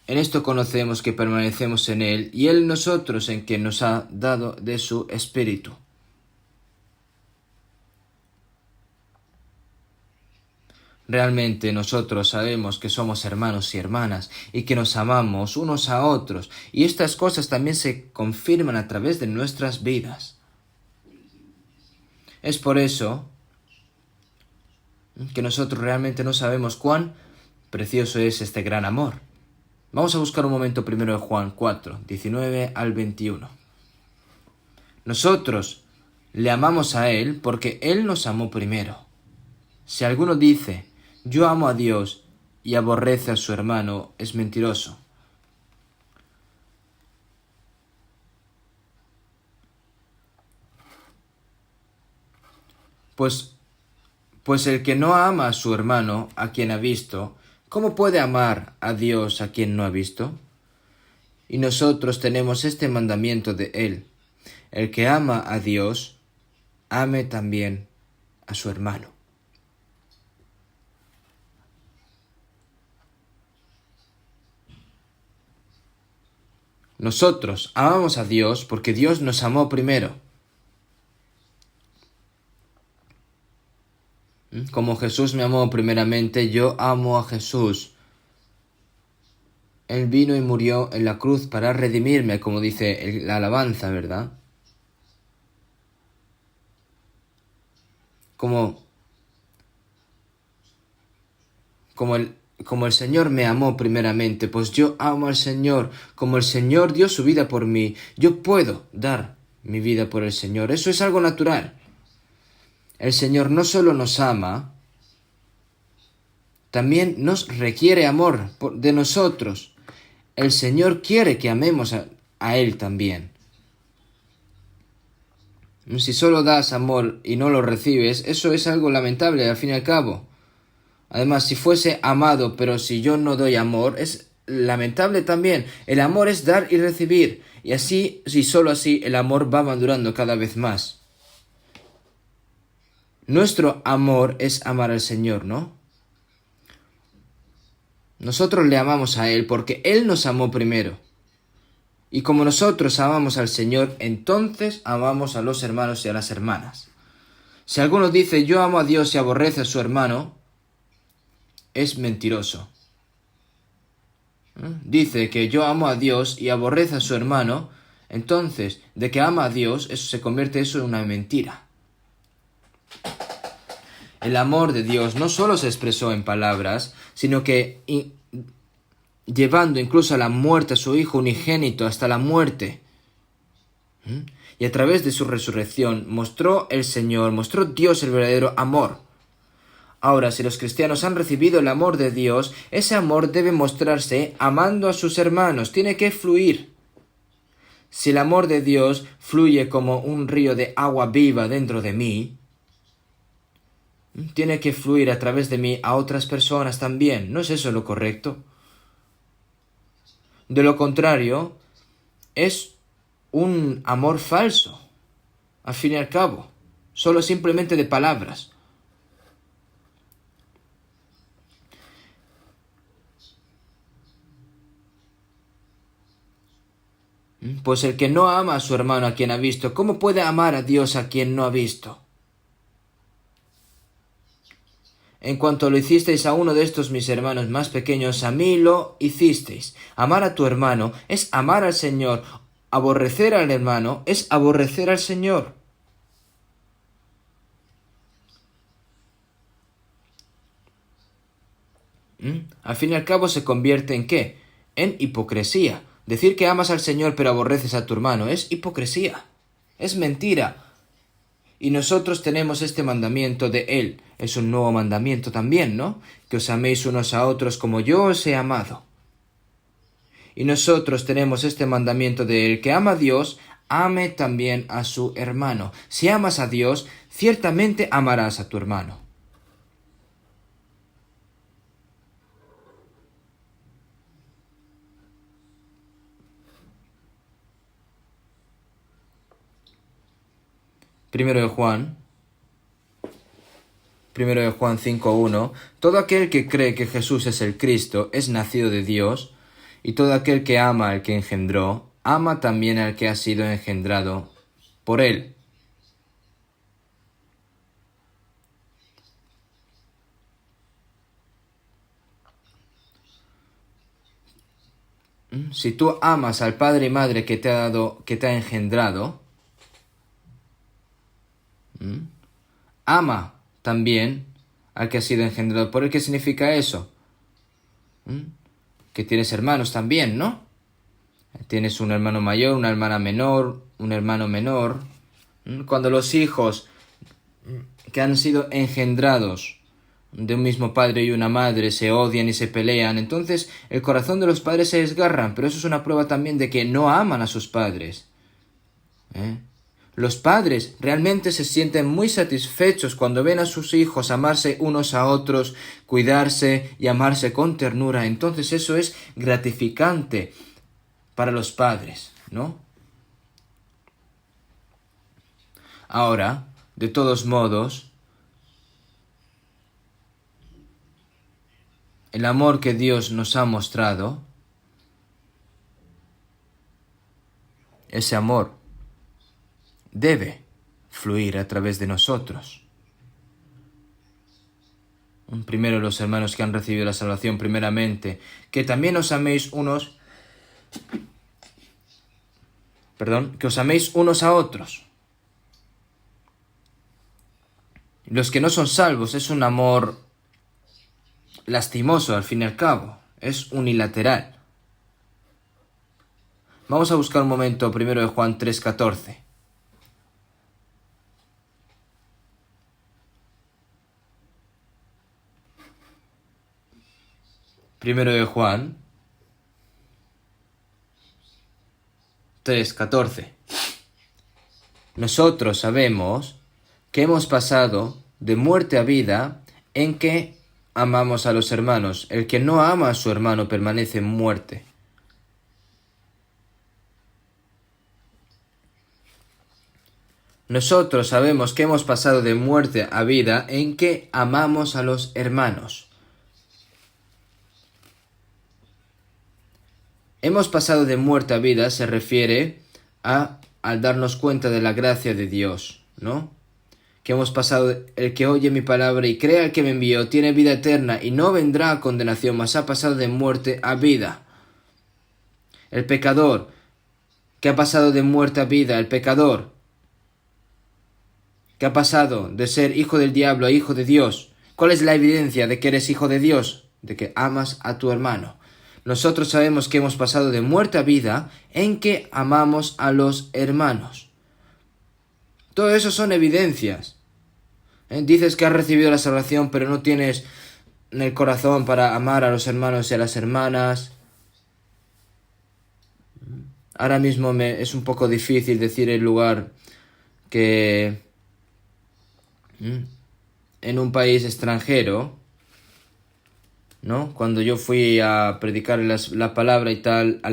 S1: en esto conocemos que permanecemos en Él y Él en nosotros, en que nos ha dado de su Espíritu. Realmente nosotros sabemos que somos hermanos y hermanas y que nos amamos unos a otros, y estas cosas también se confirman a través de nuestras vidas. Es por eso que nosotros realmente no sabemos cuán precioso es este gran amor. Vamos a buscar un momento primero de Juan 4, 19 al 21. Nosotros le amamos a Él porque Él nos amó primero. Si alguno dice, yo amo a Dios y aborrece a su hermano, es mentiroso. Pues el que no ama a su hermano, a quien ha visto, ¿cómo puede amar a Dios a quien no ha visto? Y nosotros tenemos este mandamiento de Él: el que ama a Dios, ame también a su hermano. Nosotros amamos a Dios porque Dios nos amó primero. Como Jesús me amó primeramente, yo amo a Jesús. Él vino y murió en la cruz para redimirme, como dice la alabanza, ¿verdad? Como el Señor me amó primeramente, pues yo amo al Señor. Como el Señor dio su vida por mí, yo puedo dar mi vida por el Señor. Eso es algo natural. El Señor no solo nos ama, también nos requiere amor de nosotros. El Señor quiere que amemos a Él también. Si solo das amor y no lo recibes, eso es algo lamentable al fin y al cabo. Además, si fuese amado, pero si yo no doy amor, es lamentable también. El amor es dar y recibir, y así, si solo así, el amor va madurando cada vez más. Nuestro amor es amar al Señor, ¿no? Nosotros le amamos a Él porque Él nos amó primero. Y como nosotros amamos al Señor, entonces amamos a los hermanos y a las hermanas. Si alguno dice yo amo a Dios y aborrece a su hermano, es mentiroso. Dice que yo amo a Dios y aborrece a su hermano, entonces de que ama a Dios, eso se convierte en una mentira. El amor de Dios no solo se expresó en palabras, sino que llevando incluso a la muerte a su Hijo unigénito hasta la muerte. Y a través de su resurrección mostró Dios el verdadero amor. Ahora, si los cristianos han recibido el amor de Dios, ese amor debe mostrarse amando a sus hermanos, tiene que fluir. Si el amor de Dios fluye como un río de agua viva dentro de mí, tiene que fluir a través de mí a otras personas también. ¿No es eso lo correcto? De lo contrario, es un amor falso, al fin y al cabo, solo simplemente de palabras. Pues el que no ama a su hermano a quien ha visto, ¿cómo puede amar a Dios a quien no ha visto? En cuanto lo hicisteis a uno de estos mis hermanos más pequeños, a mí lo hicisteis. Amar a tu hermano es amar al Señor. Aborrecer al hermano es aborrecer al Señor. Al fin y al cabo se convierte ¿en qué? En hipocresía. Decir que amas al Señor pero aborreces a tu hermano es hipocresía. Es mentira. Y nosotros tenemos este mandamiento de Él. Es un nuevo mandamiento también, ¿no? Que os améis unos a otros como yo os he amado. Y nosotros tenemos este mandamiento de el que ama a Dios, ame también a su hermano. Si amas a Dios, ciertamente amarás a tu hermano. Primero de Juan 5:1, todo aquel que cree que Jesús es el Cristo es nacido de Dios, y todo aquel que ama al que engendró, ama también al que ha sido engendrado por él. Si tú amas al padre y madre que te ha dado, que te ha engendrado, ama también al que ha sido engendrado por él. ¿Qué significa eso? Que tienes hermanos también, ¿no? Tienes un hermano mayor, una hermana menor, un hermano menor. Cuando los hijos que han sido engendrados de un mismo padre y una madre se odian y se pelean, entonces el corazón de los padres se desgarran, pero eso es una prueba también de que no aman a sus padres. Los padres realmente se sienten muy satisfechos cuando ven a sus hijos amarse unos a otros, cuidarse y amarse con ternura. Entonces eso es gratificante para los padres, ¿no? Ahora, de todos modos, el amor que Dios nos ha mostrado, ese amor debe fluir a través de nosotros. Primero los hermanos que han recibido la salvación, primeramente, que también os améis que os améis unos a otros. Los que no son salvos es un amor lastimoso, al fin y al cabo, es unilateral. Vamos a buscar un momento primero de Juan 3:14. Primero de Juan 3:14. Nosotros sabemos que hemos pasado de muerte a vida en que amamos a los hermanos. El que no ama a su hermano permanece en muerte. Nosotros sabemos que hemos pasado de muerte a vida en que amamos a los hermanos. Hemos pasado de muerte a vida se refiere al darnos cuenta de la gracia de Dios, ¿no? Que hemos pasado, el que oye mi palabra y crea al que me envió, tiene vida eterna y no vendrá a condenación, mas ha pasado de muerte a vida. El pecador, que ha pasado de muerte a vida, el pecador, que ha pasado de ser hijo del diablo a hijo de Dios. ¿Cuál es la evidencia de que eres hijo de Dios? De que amas a tu hermano. Nosotros sabemos que hemos pasado de muerte a vida en que amamos a los hermanos. Todo eso son evidencias. Dices que has recibido la salvación, pero no tienes el corazón para amar a los hermanos y a las hermanas. Ahora mismo es un poco difícil decir el lugar que en un país extranjero, ¿no? Cuando yo fui a predicar la palabra y tal a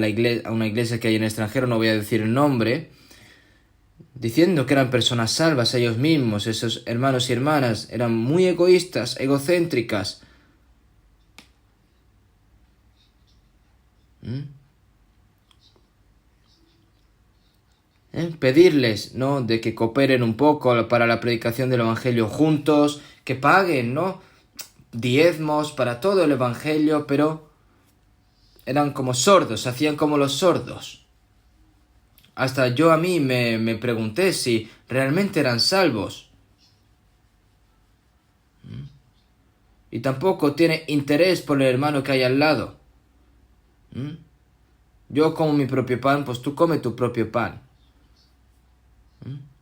S1: una iglesia que hay en el extranjero, no voy a decir el nombre, diciendo que eran personas salvas ellos mismos, esos hermanos y hermanas, eran muy egoístas, egocéntricas. Pedirles, ¿no?, de que cooperen un poco para la predicación del evangelio juntos, que paguen, ¿no?, diezmos para todo el evangelio, pero eran como sordos, hacían como los sordos. Hasta yo a mí me pregunté si realmente eran salvos. Y tampoco tiene interés por el hermano que hay al lado. Yo como mi propio pan, pues tú come tu propio pan.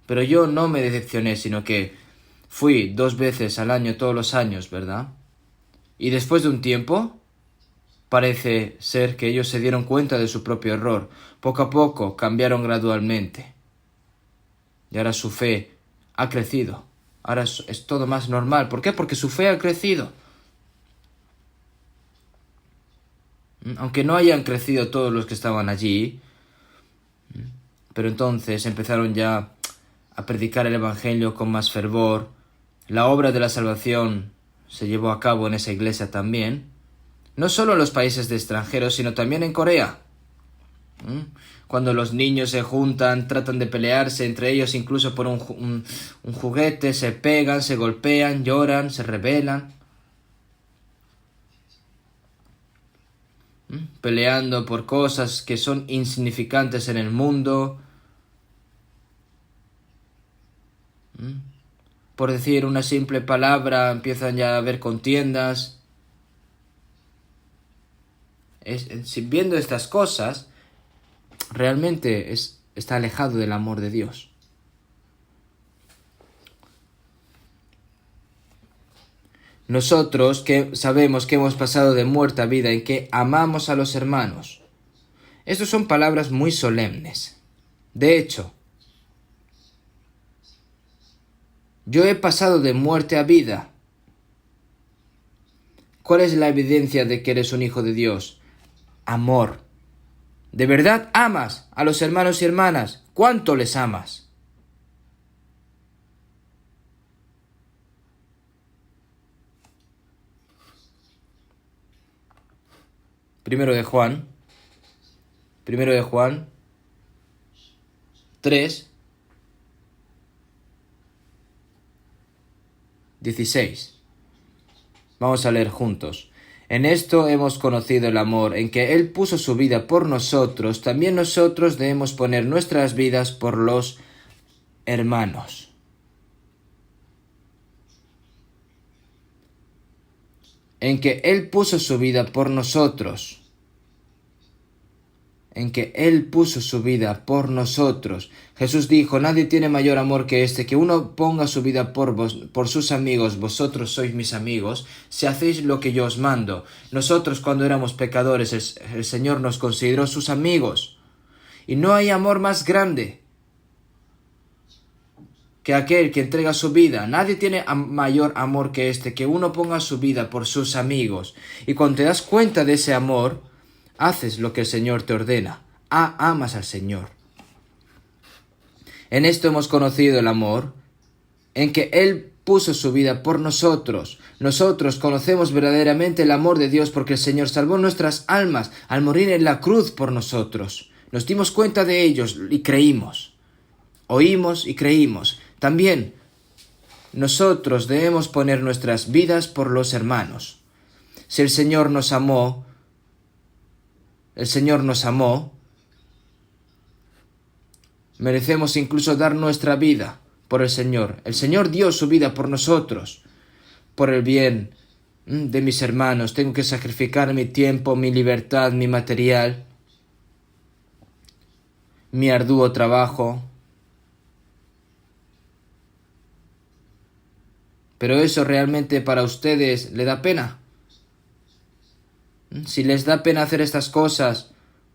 S1: Pero yo no me decepcioné, sino que fui 2 veces al año, todos los años, ¿verdad? Y después de un tiempo, Parece ser que ellos se dieron cuenta de su propio error. Poco a poco cambiaron gradualmente. Y ahora su fe ha crecido. Ahora es todo más normal. ¿Por qué? Porque su fe ha crecido. Aunque no hayan crecido todos los que estaban allí, pero entonces empezaron ya a predicar el Evangelio con más fervor. La obra de la salvación se llevó a cabo en esa iglesia también, no solo en los países de extranjeros, sino también en Corea. Cuando los niños se juntan, tratan de pelearse entre ellos incluso por un juguete, se pegan, se golpean, lloran, se rebelan, peleando por cosas que son insignificantes en el mundo. Por decir una simple palabra empiezan ya a haber contiendas. Viendo estas cosas, realmente está alejado del amor de Dios. Nosotros que sabemos que hemos pasado de muerte a vida en que amamos a los hermanos. Estas son palabras muy solemnes. De hecho, yo he pasado de muerte a vida. ¿Cuál es la evidencia de que eres un hijo de Dios? Amor. ¿De verdad amas a los hermanos y hermanas? ¿Cuánto les amas? Primero de Juan 3, 16. Vamos a leer juntos. En esto hemos conocido el amor, en que Él puso su vida por nosotros, también nosotros debemos poner nuestras vidas por los hermanos. En que Él puso su vida por nosotros. En que Él puso su vida por nosotros. Jesús dijo, nadie tiene mayor amor que este, que uno ponga su vida por sus amigos. Vosotros sois mis amigos, si hacéis lo que yo os mando. Nosotros cuando éramos pecadores, el Señor nos consideró sus amigos. Y no hay amor más grande que aquel que entrega su vida. Nadie tiene mayor amor que este, que uno ponga su vida por sus amigos. Y cuando te das cuenta de ese amor, haces lo que el Señor te ordena. Amas al Señor. En esto hemos conocido el amor, en que Él puso su vida por nosotros. Nosotros conocemos verdaderamente el amor de Dios porque el Señor salvó nuestras almas al morir en la cruz por nosotros. Nos dimos cuenta de ellos y creímos. Oímos y creímos. También nosotros debemos poner nuestras vidas por los hermanos. Si el Señor nos amó, merecemos incluso dar nuestra vida por el Señor. El Señor dio su vida por nosotros, por el bien de mis hermanos. Tengo que sacrificar mi tiempo, mi libertad, mi material, mi arduo trabajo. Pero eso realmente para ustedes le da pena. Si les da pena hacer estas cosas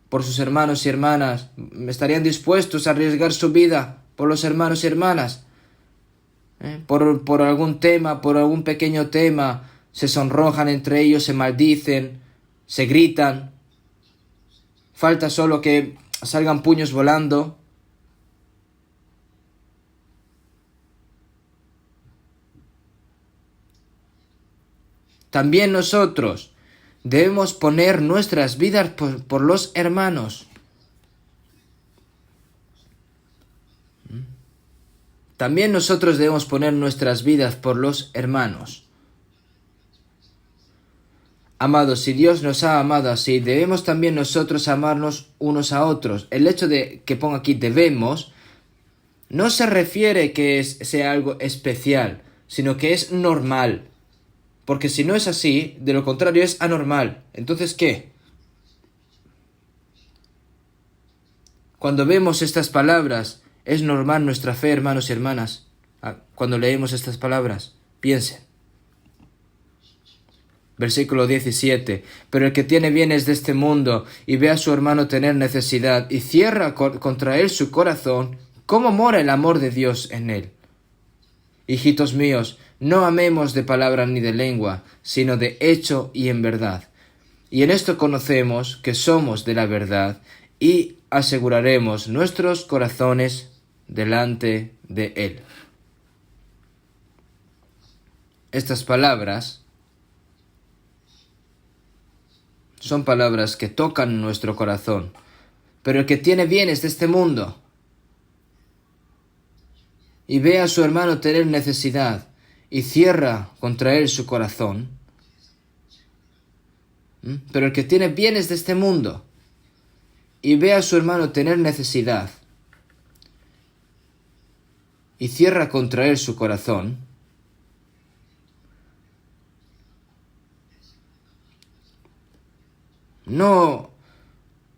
S1: por sus hermanos y hermanas, ¿estarían dispuestos a arriesgar su vida por los hermanos y hermanas? Por algún tema, por algún pequeño tema, se sonrojan entre ellos, se maldicen, se gritan. Falta solo que salgan puños volando. También nosotros debemos poner nuestras vidas por los hermanos. También nosotros debemos poner nuestras vidas por los hermanos. Amados, si Dios nos ha amado así, debemos también nosotros amarnos unos a otros. El hecho de que ponga aquí debemos, no se refiere que sea algo especial, sino que es normal. Porque si no es así, de lo contrario es anormal. Entonces, ¿qué? Cuando vemos estas palabras, es normal nuestra fe, hermanos y hermanas. Cuando leemos estas palabras, piensen. Versículo 17. Pero el que tiene bienes de este mundo y ve a su hermano tener necesidad y cierra contra él su corazón, ¿cómo mora el amor de Dios en él? Hijitos míos, no amemos de palabra ni de lengua, sino de hecho y en verdad. Y en esto conocemos que somos de la verdad y aseguraremos nuestros corazones delante de Él. Estas palabras son palabras que tocan nuestro corazón. Pero el que tiene bienes de este mundo y ve a su hermano tener necesidad y cierra contra él su corazón, pero el que tiene bienes de este mundo y ve a su hermano tener necesidad y cierra contra él su corazón, no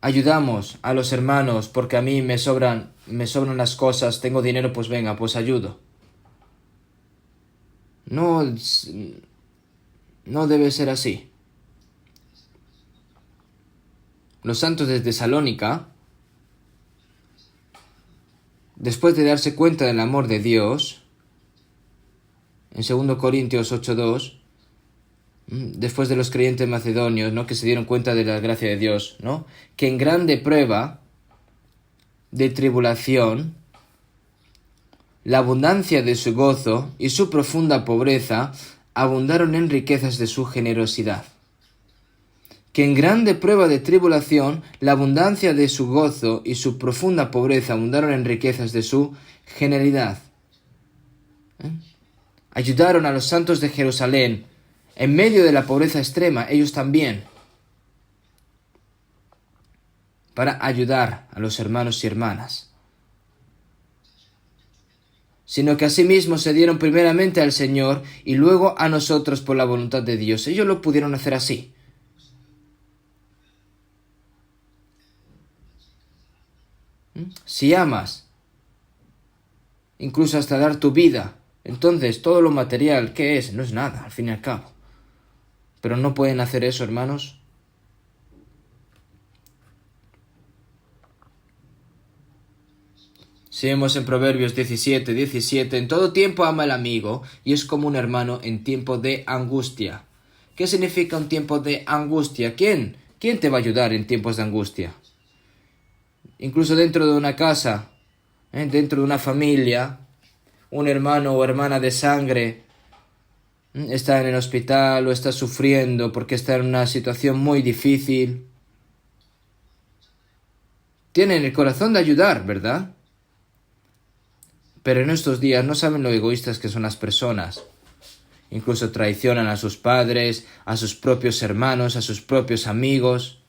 S1: ayudamos a los hermanos porque a mí me sobran las cosas, tengo dinero, pues venga, pues ayudo. No debe ser así. Los santos de Tesalónica, después de darse cuenta del amor de Dios, en 2 Corintios 8:2, después de los creyentes macedonios, ¿no?, que se dieron cuenta de la gracia de Dios, ¿no?, que en grande prueba de tribulación, la abundancia de su gozo y su profunda pobreza abundaron en riquezas de su generosidad. Que en grande prueba de tribulación, la abundancia de su gozo y su profunda pobreza abundaron en riquezas de su generosidad. Ayudaron a los santos de Jerusalén en medio de la pobreza extrema, ellos también, para ayudar a los hermanos y hermanas. Sino que asimismo se dieron primeramente al Señor y luego a nosotros por la voluntad de Dios. Ellos lo pudieron hacer así. Si amas, incluso hasta dar tu vida, entonces todo lo material, ¿qué es? No es nada, al fin y al cabo. Pero no pueden hacer eso, hermanos. Seguimos en Proverbios 17:17. En todo tiempo ama al amigo y es como un hermano en tiempo de angustia. ¿Qué significa un tiempo de angustia? ¿Quién te va a ayudar en tiempos de angustia? Incluso dentro de una casa, dentro de una familia, un hermano o hermana de sangre está en el hospital o está sufriendo porque está en una situación muy difícil. Tienen el corazón de ayudar, ¿verdad? Pero en estos días no saben lo egoístas que son las personas. Incluso traicionan a sus padres, a sus propios hermanos, a sus propios amigos.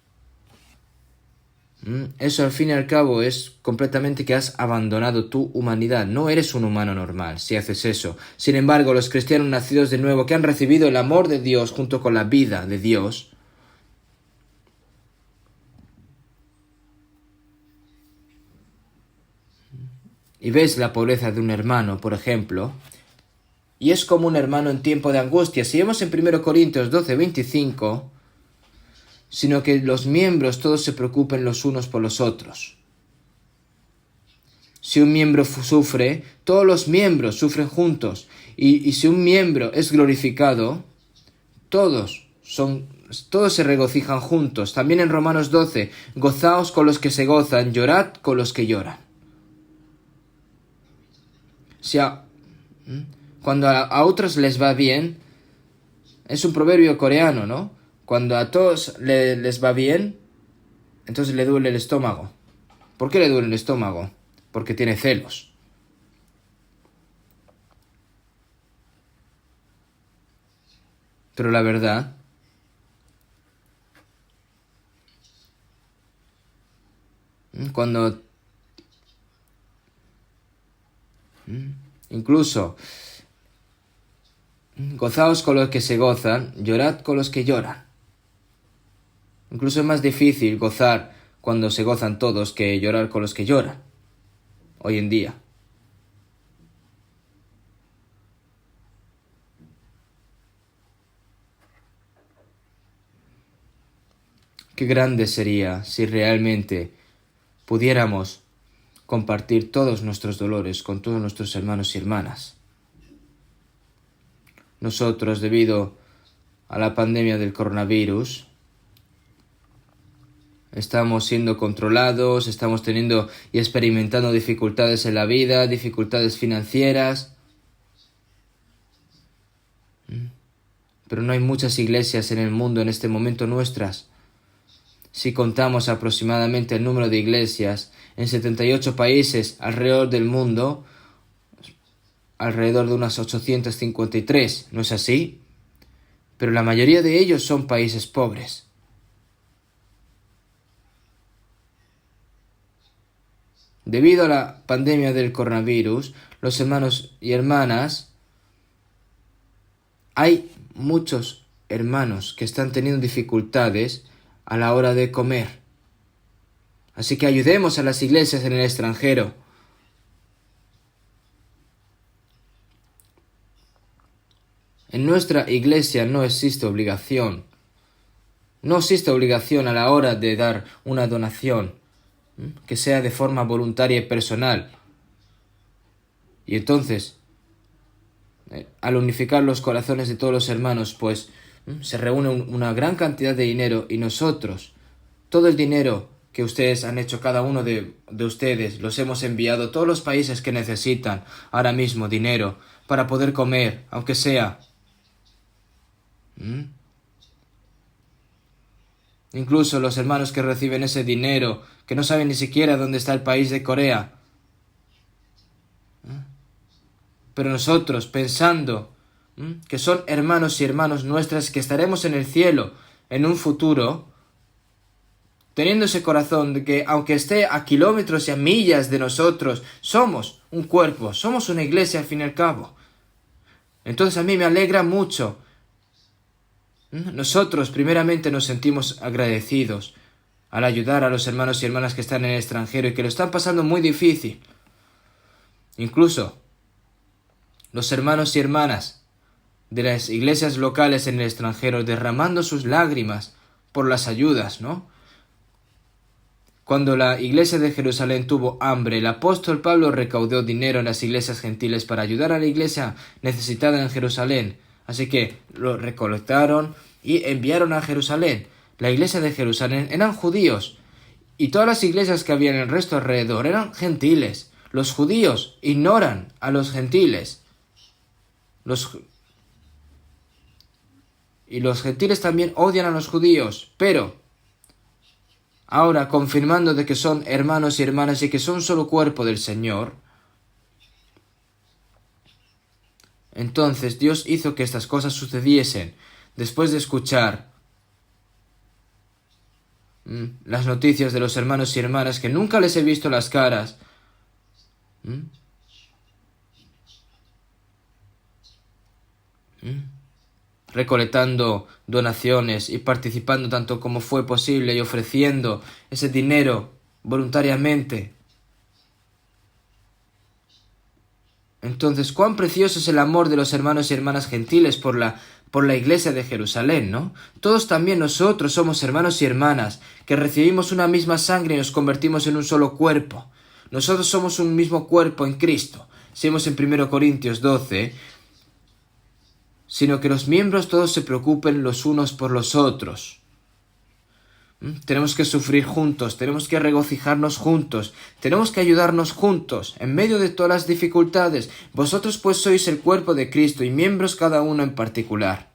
S1: Eso al fin y al cabo es completamente que has abandonado tu humanidad. No eres un humano normal si haces eso. Sin embargo, los cristianos nacidos de nuevo que han recibido el amor de Dios junto con la vida de Dios, y ves la pobreza de un hermano, por ejemplo, y es como un hermano en tiempo de angustia. Si vemos en 1 Corintios 12:25, sino que los miembros todos se preocupen los unos por los otros. Si un miembro sufre, todos los miembros sufren juntos. Y si un miembro es glorificado, todos se regocijan juntos. También en Romanos 12, gozaos con los que se gozan, llorad con los que lloran. Cuando a otros les va bien, es un proverbio coreano, ¿no? Cuando a todos les va bien, entonces le duele el estómago. ¿Por qué le duele el estómago? Porque tiene celos. Pero la verdad, cuando incluso gozaos con los que se gozan, llorad con los que lloran. Incluso es más difícil gozar cuando se gozan todos que llorar con los que lloran, hoy en día. Qué grande sería si realmente pudiéramos compartir todos nuestros dolores con todos nuestros hermanos y hermanas. Nosotros, debido a la pandemia del coronavirus, estamos siendo controlados, estamos teniendo y experimentando dificultades en la vida, dificultades financieras. Pero no hay muchas iglesias en el mundo en este momento nuestras. Si contamos aproximadamente el número de iglesias en 78 países alrededor del mundo, alrededor de unas 853, ¿no es así? Pero la mayoría de ellos son países pobres. Debido a la pandemia del coronavirus, los hermanos y hermanas, hay muchos hermanos que están teniendo dificultades a la hora de comer. Así que ayudemos a las iglesias en el extranjero. En nuestra iglesia no existe obligación. No existe obligación a la hora de dar una donación, que sea de forma voluntaria y personal. Y entonces, al unificar los corazones de todos los hermanos, pues se reúne una gran cantidad de dinero y nosotros, todo el dinero que ustedes han hecho, cada uno de ustedes, los hemos enviado a todos los países que necesitan ahora mismo dinero para poder comer, aunque sea. Incluso los hermanos que reciben ese dinero, que no saben ni siquiera dónde está el país de Corea. Pero nosotros, pensando que son hermanos y hermanas nuestras, que estaremos en el cielo en un futuro, teniendo ese corazón de que aunque esté a kilómetros y a millas de nosotros, somos un cuerpo, somos una iglesia al fin y al cabo. Entonces a mí me alegra mucho. Nosotros primeramente nos sentimos agradecidos al ayudar a los hermanos y hermanas que están en el extranjero y que lo están pasando muy difícil. Incluso los hermanos y hermanas de las iglesias locales en el extranjero derramando sus lágrimas por las ayudas, ¿no? Cuando la iglesia de Jerusalén tuvo hambre, el apóstol Pablo recaudó dinero en las iglesias gentiles para ayudar a la iglesia necesitada en Jerusalén. Así que lo recolectaron y enviaron a Jerusalén. La iglesia de Jerusalén eran judíos y todas las iglesias que había en el resto alrededor eran gentiles. Los judíos ignoran a los gentiles. Y los gentiles también odian a los judíos, pero ahora, confirmando de que son hermanos y hermanas y que son un solo cuerpo del Señor, entonces Dios hizo que estas cosas sucediesen después de escuchar las noticias de los hermanos y hermanas que nunca les he visto las caras. Recolectando donaciones y participando tanto como fue posible y ofreciendo ese dinero voluntariamente. Entonces, cuán precioso es el amor de los hermanos y hermanas gentiles por la iglesia de Jerusalén, ¿no? Todos también nosotros somos hermanos y hermanas que recibimos una misma sangre y nos convertimos en un solo cuerpo. Nosotros somos un mismo cuerpo en Cristo. Seguimos en 1 Corintios 12, sino que los miembros todos se preocupen los unos por los otros. Tenemos que sufrir juntos, tenemos que regocijarnos juntos, tenemos que ayudarnos juntos, en medio de todas las dificultades. Vosotros pues sois el cuerpo de Cristo y miembros cada uno en particular.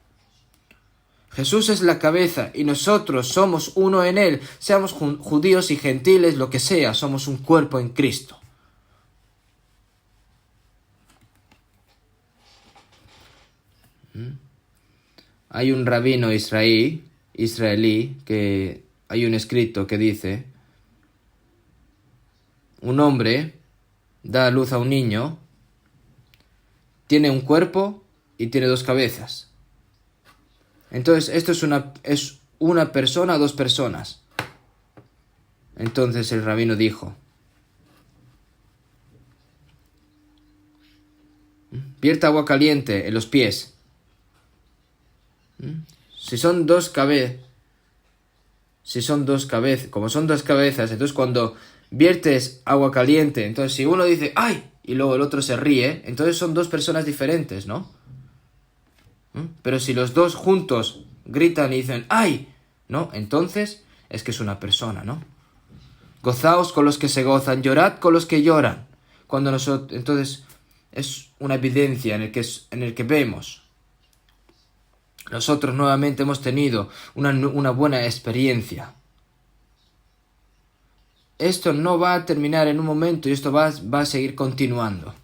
S1: Jesús es la cabeza y nosotros somos uno en Él, seamos judíos y gentiles, lo que sea, somos un cuerpo en Cristo. Hay un rabino israelí que hay un escrito que dice: un hombre da a luz a un niño, tiene un cuerpo y tiene dos cabezas. Entonces esto es una persona o dos personas. Entonces el rabino dijo: vierta agua caliente en los pies. Si son dos cabezas, Si son dos cabezas, como son dos cabezas, entonces cuando viertes agua caliente, entonces si uno dice ¡ay! Y luego el otro se ríe, entonces son dos personas diferentes, ¿no? Pero si los dos juntos gritan y dicen ¡ay! ¿No? Entonces es que es una persona, ¿no? Gozaos con los que se gozan, llorad con los que lloran. Entonces es una evidencia en el que vemos. Nosotros nuevamente hemos tenido una buena experiencia. Esto no va a terminar en un momento y esto va a seguir continuando.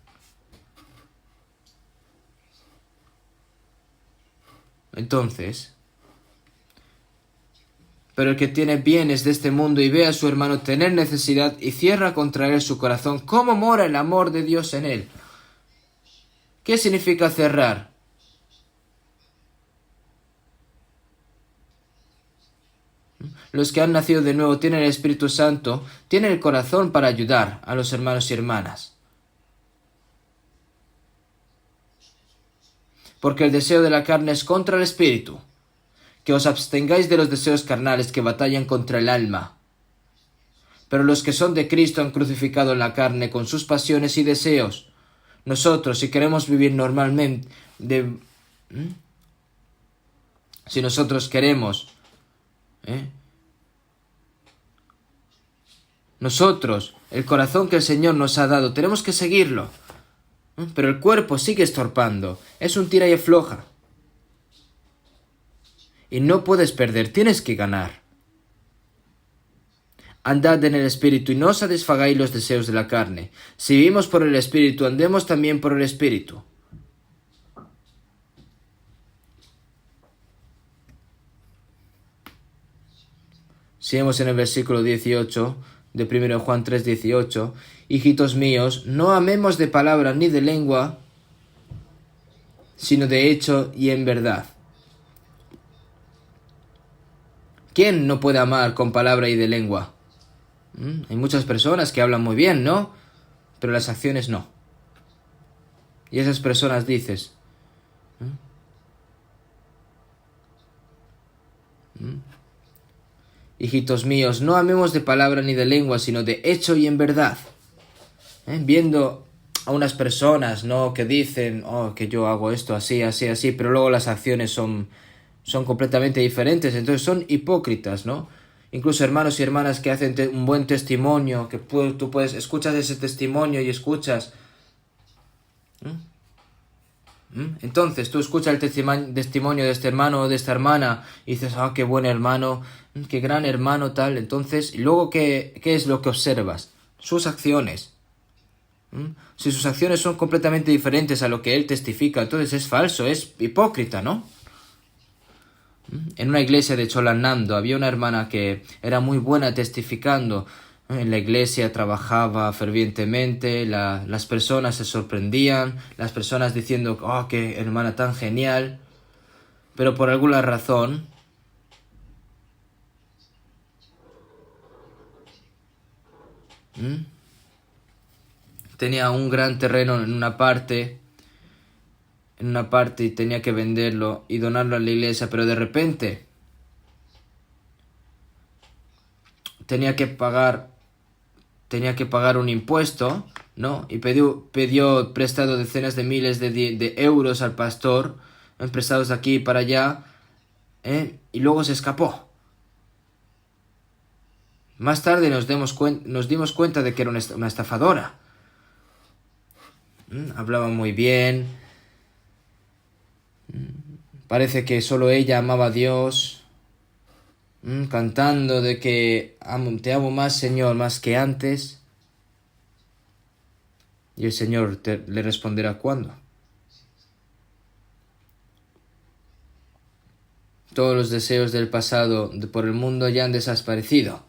S1: Entonces, pero el que tiene bienes de este mundo y ve a su hermano tener necesidad y cierra contra él su corazón, ¿cómo mora el amor de Dios en él? ¿Qué significa cerrar? Los que han nacido de nuevo tienen el Espíritu Santo, tienen el corazón para ayudar a los hermanos y hermanas. Porque el deseo de la carne es contra el Espíritu. Que os abstengáis de los deseos carnales que batallan contra el alma. Pero los que son de Cristo han crucificado la carne con sus pasiones y deseos. Nosotros, si queremos vivir normalmente, si nosotros queremos, nosotros, el corazón que el Señor nos ha dado, tenemos que seguirlo. Pero el cuerpo sigue estorbando, es un tira y afloja. Y no puedes perder, tienes que ganar. Andad en el Espíritu y no satisfagáis los deseos de la carne. Si vivimos por el Espíritu, andemos también por el Espíritu. Sigamos en el versículo 18 de 1 Juan 3:18. Hijitos míos, no amemos de palabra ni de lengua, sino de hecho y en verdad. ¿Quién no puede amar con palabra y de lengua? Hay muchas personas que hablan muy bien, ¿no? Pero las acciones no. Y esas personas dices, hijitos míos, no amemos de palabra ni de lengua, sino de hecho y en verdad. Viendo a unas personas, ¿no? Que dicen, que yo hago esto así, así, así, pero luego las acciones son completamente diferentes, entonces son hipócritas, ¿no? Incluso hermanos y hermanas que hacen un buen testimonio, que tú puedes, escuchas ese testimonio y escuchas. Entonces tú escuchas el testimonio de este hermano o de esta hermana y dices, qué buen hermano, qué gran hermano tal. Entonces, y luego ¿qué es lo que observas? Sus acciones. Si sus acciones son completamente diferentes a lo que él testifica, entonces es falso, es hipócrita, ¿no? En una iglesia de Cholanando había una hermana que era muy buena testificando. En la iglesia trabajaba fervientemente, las personas se sorprendían, las personas diciendo, qué hermana tan genial. Pero por alguna razón, tenía un gran terreno en una parte y tenía que venderlo y donarlo a la iglesia, pero de repente tenía que pagar un impuesto, ¿no? Y pidió prestado decenas de miles de euros al pastor, prestados de aquí para allá, y luego se escapó. Más tarde nos dimos cuenta de que era una estafadora. Hablaba muy bien. Parece que solo ella amaba a Dios. Cantando de que te amo más, Señor, más que antes. Y el Señor le responderá ¿cuándo? Todos los deseos del pasado por el mundo ya han desaparecido.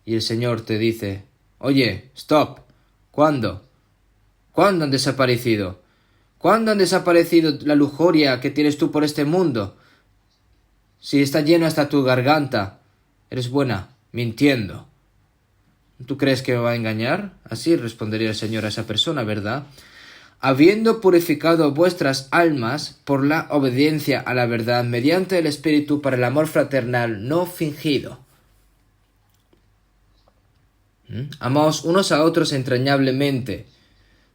S1: Y el Señor te dice, oye, stop, ¿cuándo? ¿Cuándo han desaparecido? ¿Cuándo han desaparecido la lujuria que tienes tú por este mundo? Si está lleno hasta tu garganta, eres buena, mintiendo. ¿Tú crees que me va a engañar? Así respondería el Señor a esa persona, ¿verdad? Habiendo purificado vuestras almas por la obediencia a la verdad mediante el Espíritu para el amor fraternal no fingido. Amaos unos a otros entrañablemente,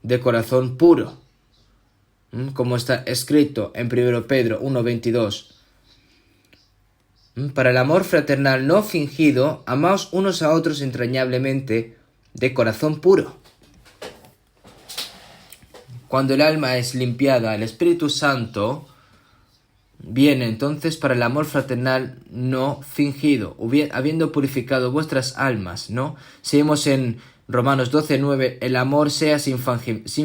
S1: de corazón puro, como está escrito en 1 Pedro 1:22. Para el amor fraternal no fingido, amaos unos a otros entrañablemente, de corazón puro. Cuando el alma es limpiada, el Espíritu Santo viene entonces para el amor fraternal no fingido, habiendo purificado vuestras almas, ¿no? Seguimos en Romanos 12:9, el amor sea sin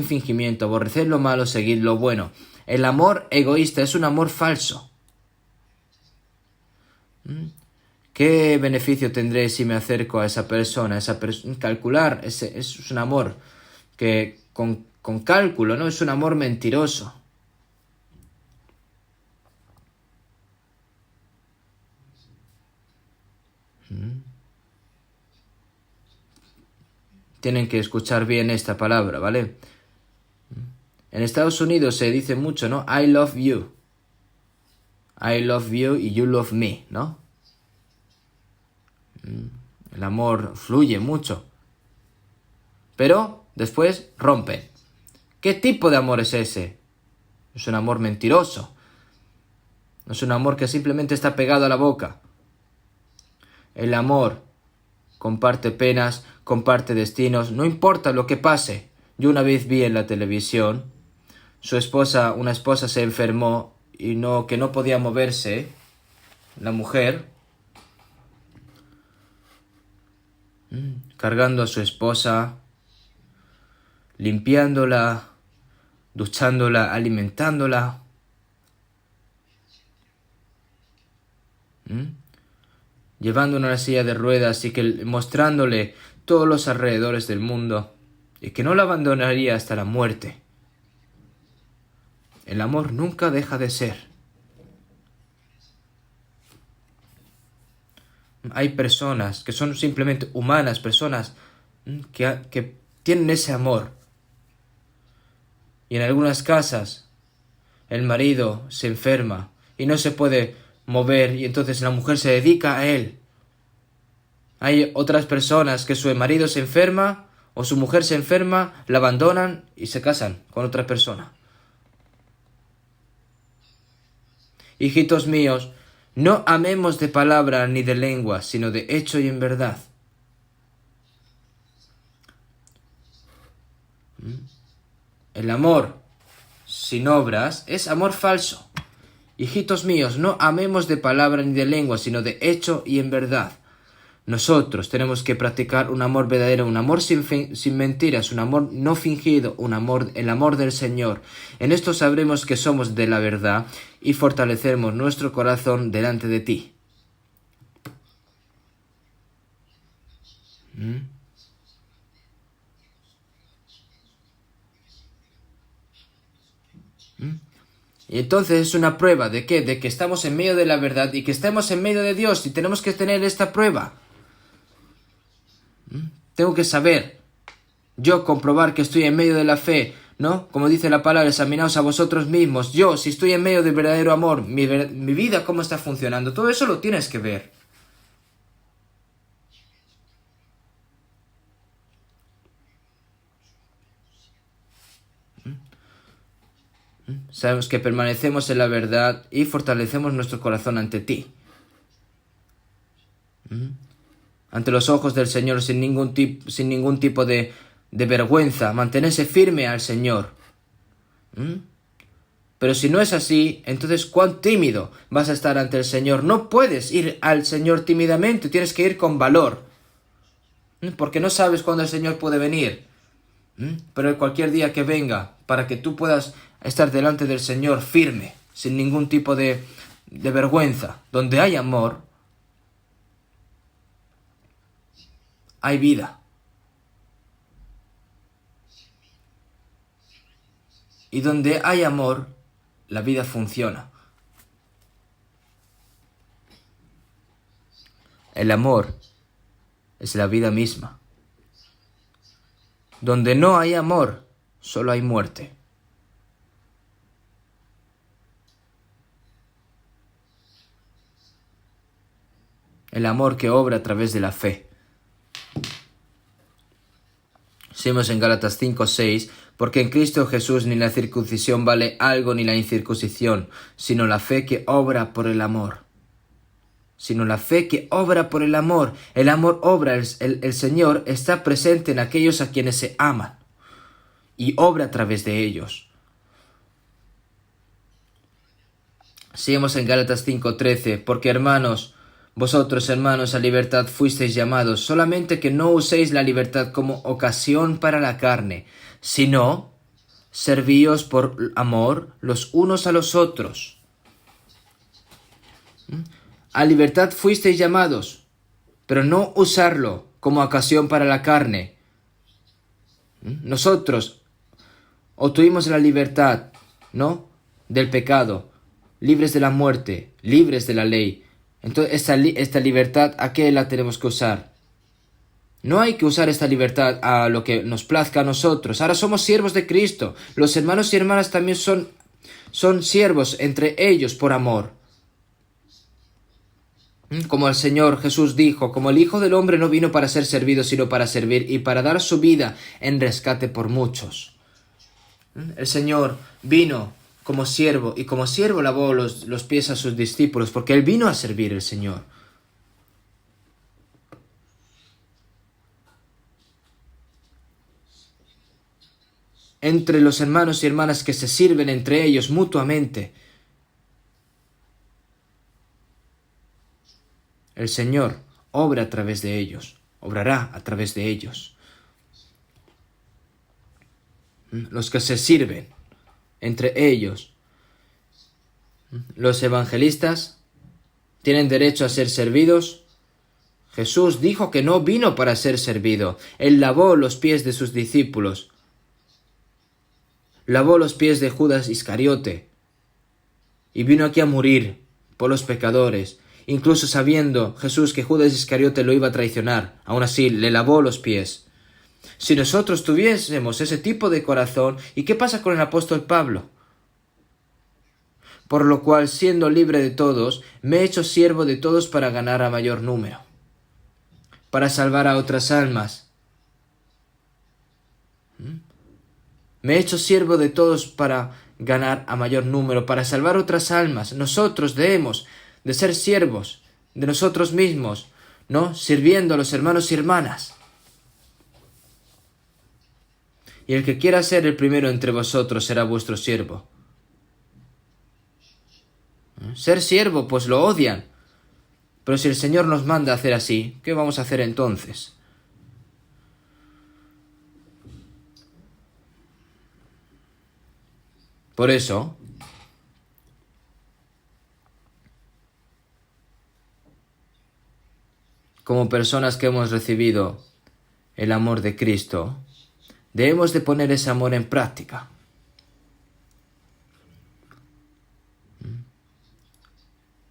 S1: fingimiento, aborreced lo malo, seguid lo bueno. El amor egoísta es un amor falso. ¿Qué beneficio tendré si me acerco a esa persona? Calcular, es un amor que con cálculo, ¿no? Es un amor mentiroso. Tienen que escuchar bien esta palabra, ¿vale? En Estados Unidos se dice mucho, ¿no? I love you. I love you y you love me, ¿no? El amor fluye mucho. Pero después rompen. ¿Qué tipo de amor es ese? Es un amor mentiroso. No es un amor que simplemente está pegado a la boca. El amor comparte penas, comparte destinos, no importa lo que pase. Yo una vez vi en la televisión, una esposa se enfermó y que no podía moverse, la mujer, cargando a su esposa, limpiándola, duchándola, alimentándola, llevándola a una silla de ruedas y mostrándole todos los alrededores del mundo y que no la abandonaría hasta la muerte. El amor nunca deja de ser. Hay personas que son simplemente humanas, personas que tienen ese amor. Y en algunas casas el marido se enferma y no se puede mover y entonces la mujer se dedica a él. Hay otras personas que su marido se enferma o su mujer se enferma, la abandonan y se casan con otra persona. Hijitos míos, no amemos de palabra ni de lengua, sino de hecho y en verdad. El amor sin obras es amor falso. Hijitos míos, no amemos de palabra ni de lengua, sino de hecho y en verdad. Nosotros tenemos que practicar un amor verdadero, un amor sin mentiras, un amor no fingido, el amor del Señor. En esto sabremos que somos de la verdad y fortalecemos nuestro corazón delante de ti. Y entonces es una prueba ¿de qué? De que estamos en medio de la verdad y que estemos en medio de Dios y tenemos que tener esta prueba. Tengo que saber, yo comprobar que estoy en medio de la fe, ¿no? Como dice la palabra, examinaos a vosotros mismos. Yo, si estoy en medio del verdadero amor, mi vida, ¿cómo está funcionando? Todo eso lo tienes que ver. Sabemos que permanecemos en la verdad y fortalecemos nuestro corazón ante ti. Ante los ojos del Señor sin ningún tipo de vergüenza. Mantenerse firme al Señor. Pero si no es así, entonces cuán tímido vas a estar ante el Señor. No puedes ir al Señor tímidamente, tienes que ir con valor. Porque no sabes cuándo el Señor puede venir. Pero cualquier día que venga, para que tú puedas estar delante del Señor firme, sin ningún tipo de vergüenza, donde hay amor, hay vida. Y donde hay amor, la vida funciona. El amor es la vida misma. Donde no hay amor, solo hay muerte. El amor que obra a través de la fe. Seguimos en Gálatas 5:6, porque en Cristo Jesús ni la circuncisión vale algo ni la incircuncisión, sino la fe que obra por el amor. Sino la fe que obra por el amor. El amor obra, el Señor está presente en aquellos a quienes se aman y obra a través de ellos. Seguimos en Gálatas 5:13, porque hermanos, vosotros hermanos a libertad fuisteis llamados, solamente que no uséis la libertad como ocasión para la carne, sino servíos por amor los unos a los otros. A libertad fuisteis llamados, pero no usarlo como ocasión para la carne. Nosotros obtuvimos la libertad, ¿no?, del pecado, libres de la muerte, libres de la ley. Entonces, esta libertad, ¿a qué la tenemos que usar? No hay que usar esta libertad a lo que nos plazca a nosotros. Ahora somos siervos de Cristo. Los hermanos y hermanas también son siervos entre ellos por amor. Como el Señor Jesús dijo, como el Hijo del Hombre no vino para ser servido, sino para servir y para dar su vida en rescate por muchos. El Señor vino como siervo, y como siervo lavó los pies a sus discípulos, porque Él vino a servir el Señor. Entre los hermanos y hermanas que se sirven entre ellos mutuamente, el Señor obra a través de ellos, obrará a través de ellos. Los que se sirven entre ellos. Los evangelistas tienen derecho a ser servidos. Jesús dijo que no vino para ser servido. Él lavó los pies de sus discípulos. Lavó los pies de Judas Iscariote. Y vino aquí a morir por los pecadores. Incluso sabiendo Jesús que Judas Iscariote lo iba a traicionar, aún así le lavó los pies. Si nosotros tuviésemos ese tipo de corazón, ¿y qué pasa con el apóstol Pablo? Por lo cual, siendo libre de todos, me he hecho siervo de todos para ganar a mayor número, para salvar a otras almas. Me he hecho siervo de todos para ganar a mayor número, para salvar otras almas. Nosotros debemos de ser siervos de nosotros mismos, ¿no?, sirviendo a los hermanos y hermanas. Y el que quiera ser el primero entre vosotros será vuestro siervo. Ser siervo, pues lo odian. Pero si el Señor nos manda a hacer así, ¿qué vamos a hacer entonces? Por eso, como personas que hemos recibido el amor de Cristo, debemos de poner ese amor en práctica.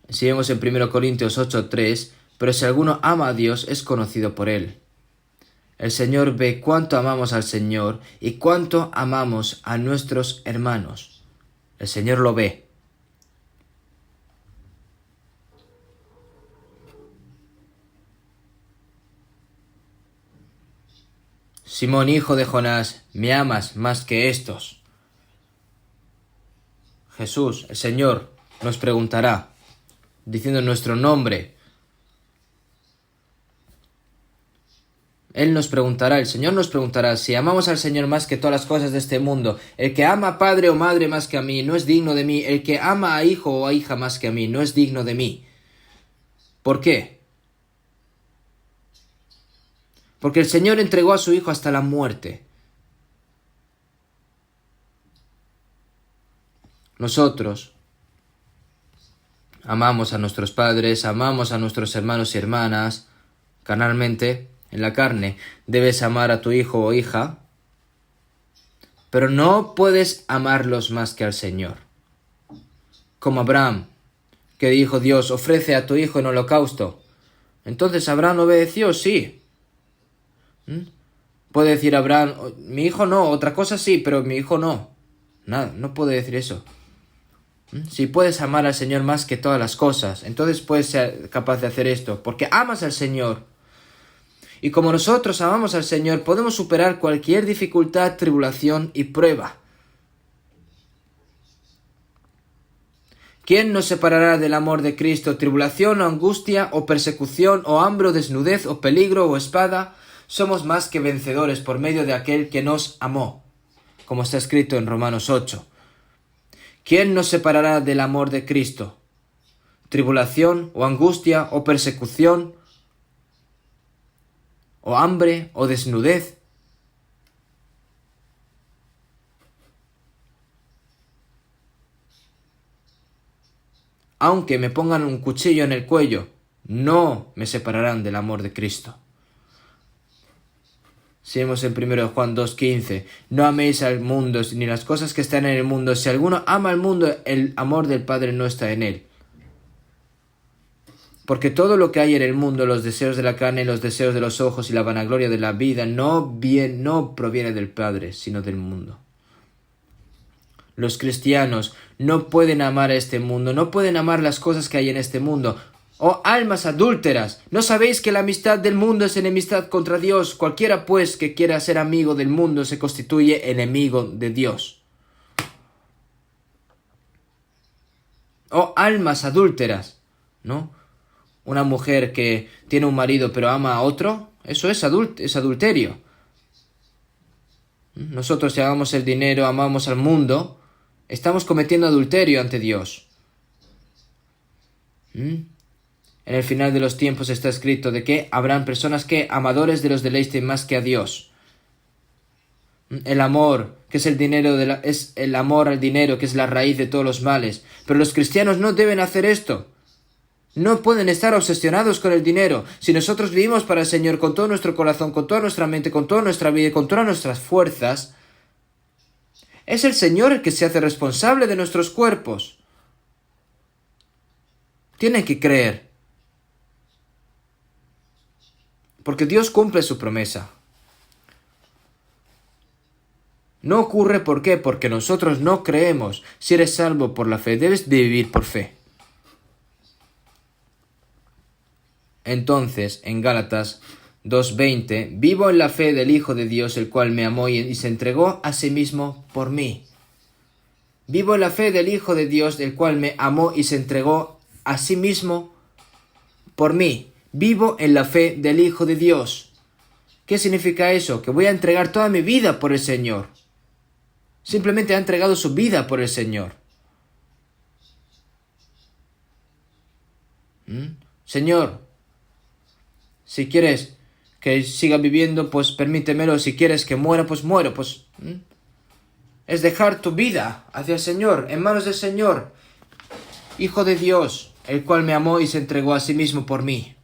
S1: Seguimos en 1 Corintios 8:3, pero si alguno ama a Dios, es conocido por Él. El Señor ve cuánto amamos al Señor y cuánto amamos a nuestros hermanos. El Señor lo ve. Simón, hijo de Jonás, ¿me amas más que estos? Jesús, el Señor, nos preguntará, diciendo nuestro nombre. Él nos preguntará, el Señor nos preguntará, si amamos al Señor más que todas las cosas de este mundo. El que ama a padre o madre más que a mí, no es digno de mí. El que ama a hijo o a hija más que a mí, no es digno de mí. ¿Por qué? Porque el Señor entregó a su Hijo hasta la muerte. Nosotros amamos a nuestros padres, amamos a nuestros hermanos y hermanas, carnalmente, en la carne. Debes amar a tu hijo o hija, pero no puedes amarlos más que al Señor. Como Abraham, que dijo Dios, ofrece a tu hijo en holocausto. Entonces Abraham obedeció, sí. Puede decir Abraham, mi hijo no, otra cosa sí, pero mi hijo no. Nada, no puede decir eso. Si puedes amar al Señor más que todas las cosas, entonces puedes ser capaz de hacer esto, porque amas al Señor. Y como nosotros amamos al Señor, podemos superar cualquier dificultad, tribulación y prueba. ¿Quién nos separará del amor de Cristo? ¿Tribulación o angustia o persecución o hambre o desnudez o peligro o espada? Somos más que vencedores por medio de aquel que nos amó, como está escrito en Romanos 8. ¿Quién nos separará del amor de Cristo? ¿Tribulación o angustia o persecución o hambre o desnudez? Aunque me pongan un cuchillo en el cuello, no me separarán del amor de Cristo. Seguimos en 1 Juan 2:15. No améis al mundo ni las cosas que están en el mundo. Si alguno ama al mundo, el amor del Padre no está en él. Porque todo lo que hay en el mundo, los deseos de la carne, los deseos de los ojos y la vanagloria de la vida, no proviene del Padre, sino del mundo. Los cristianos no pueden amar a este mundo, no pueden amar las cosas que hay en este mundo. ¡Oh, almas adúlteras! ¿No sabéis que la amistad del mundo es enemistad contra Dios? Cualquiera, pues, que quiera ser amigo del mundo se constituye enemigo de Dios. ¡Oh, almas adúlteras! ¿No? Una mujer que tiene un marido pero ama a otro, eso es adulterio. Nosotros, si amamos el dinero, amamos al mundo, estamos cometiendo adulterio ante Dios. En el final de los tiempos está escrito de que habrán personas que amadores de los deleites más que a Dios. El amor, que es el dinero, es el amor al dinero, que es la raíz de todos los males. Pero los cristianos no deben hacer esto. No pueden estar obsesionados con el dinero. Si nosotros vivimos para el Señor con todo nuestro corazón, con toda nuestra mente, con toda nuestra vida y con todas nuestras fuerzas, es el Señor el que se hace responsable de nuestros cuerpos. Tienen que creer. Porque Dios cumple su promesa. No ocurre, ¿por qué? Porque nosotros no creemos. Si eres salvo por la fe, debes de vivir por fe. Entonces, en Gálatas 2:20, vivo en la fe del Hijo de Dios, el cual me amó y se entregó a sí mismo por mí. Vivo en la fe del Hijo de Dios, el cual me amó y se entregó a sí mismo por mí. Vivo en la fe del Hijo de Dios. ¿Qué significa eso? Que voy a entregar toda mi vida por el Señor. Simplemente ha entregado su vida por el Señor. Señor, si quieres que siga viviendo, pues permítemelo. Si quieres que muera, pues muero. Pues es dejar tu vida hacia el Señor, en manos del Señor. Hijo de Dios, el cual me amó y se entregó a sí mismo por mí.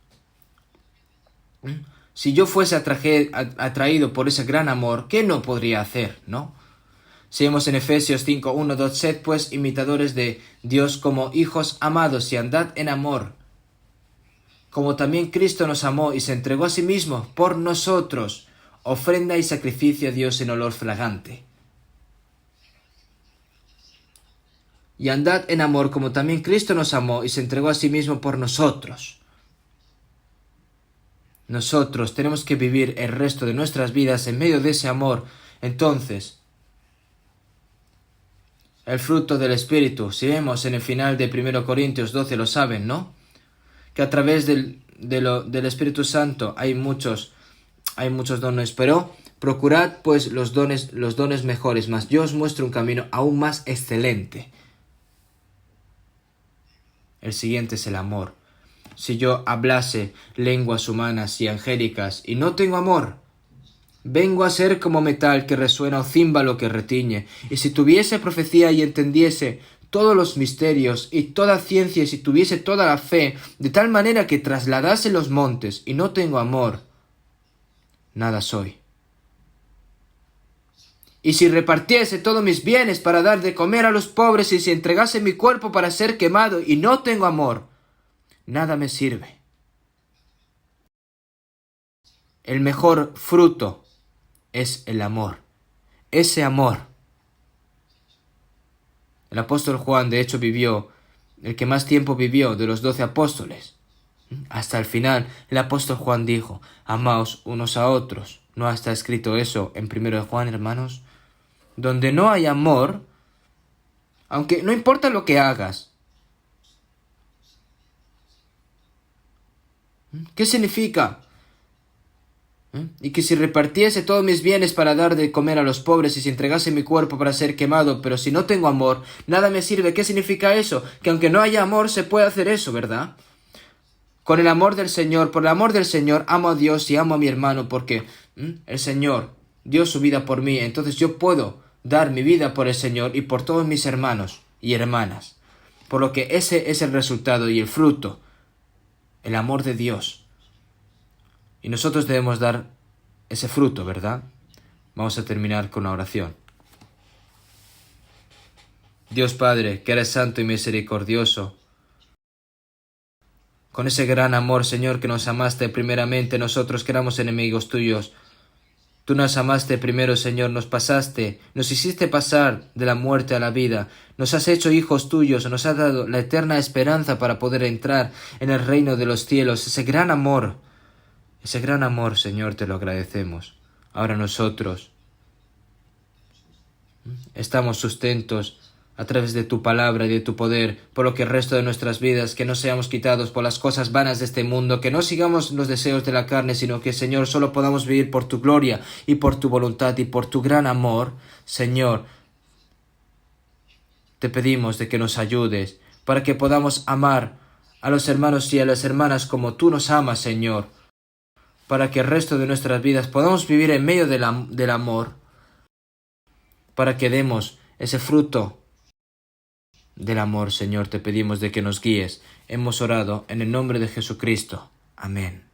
S1: Si yo fuese atraído por ese gran amor, ¿qué no podría hacer, no? Seguimos en Efesios 5:1, sed pues imitadores de Dios como hijos amados y andad en amor, como también Cristo nos amó y se entregó a sí mismo por nosotros, ofrenda y sacrificio a Dios en olor fragante. Y andad en amor como también Cristo nos amó y se entregó a sí mismo por nosotros. Nosotros tenemos que vivir el resto de nuestras vidas en medio de ese amor. Entonces, el fruto del Espíritu, si vemos en el final de 1 Corintios 12, lo saben, ¿no? Que a través del Espíritu Santo hay muchos dones, pero procurad pues los dones mejores, mas yo os muestro un camino aún más excelente. El siguiente es el amor. Si yo hablase lenguas humanas y angélicas y no tengo amor, vengo a ser como metal que resuena o címbalo que retiñe. Y si tuviese profecía y entendiese todos los misterios y toda ciencia, y si tuviese toda la fe, de tal manera que trasladase los montes y no tengo amor, nada soy. Y si repartiese todos mis bienes para dar de comer a los pobres, y si entregase mi cuerpo para ser quemado y no tengo amor, nada me sirve. El mejor fruto es el amor. Ese amor. El apóstol Juan, de hecho, el que más tiempo vivió de los 12 apóstoles. Hasta el final, el apóstol Juan dijo, amaos unos a otros. ¿No está escrito eso en 1 Juan, hermanos? Donde no hay amor, aunque no importa lo que hagas. ¿Qué significa? Y que si repartiese todos mis bienes para dar de comer a los pobres y si entregase mi cuerpo para ser quemado, pero si no tengo amor, nada me sirve. ¿Qué significa eso? Que aunque no haya amor se puede hacer eso, ¿verdad? Con el amor del Señor, por el amor del Señor, amo a Dios y amo a mi hermano porque el Señor dio su vida por mí. Entonces yo puedo dar mi vida por el Señor y por todos mis hermanos y hermanas. Por lo que ese es el resultado y el fruto, el amor de Dios. Y nosotros debemos dar ese fruto, ¿verdad? Vamos a terminar con una oración. Dios Padre, que eres santo y misericordioso, con ese gran amor, Señor, que nos amaste primeramente, nosotros que éramos enemigos tuyos. Tú nos amaste primero, Señor, nos pasaste, nos hiciste pasar de la muerte a la vida, nos has hecho hijos tuyos, nos has dado la eterna esperanza para poder entrar en el reino de los cielos. Ese gran amor, Señor, te lo agradecemos. Ahora nosotros estamos sustentos a través de tu palabra y de tu poder, por lo que el resto de nuestras vidas, que no seamos quitados por las cosas vanas de este mundo, que no sigamos los deseos de la carne, sino que, Señor, solo podamos vivir por tu gloria y por tu voluntad y por tu gran amor. Señor, te pedimos de que nos ayudes para que podamos amar a los hermanos y a las hermanas como tú nos amas, Señor, para que el resto de nuestras vidas podamos vivir en medio del amor, para que demos ese fruto del amor. Señor, te pedimos de que nos guíes. Hemos orado en el nombre de Jesucristo. Amén.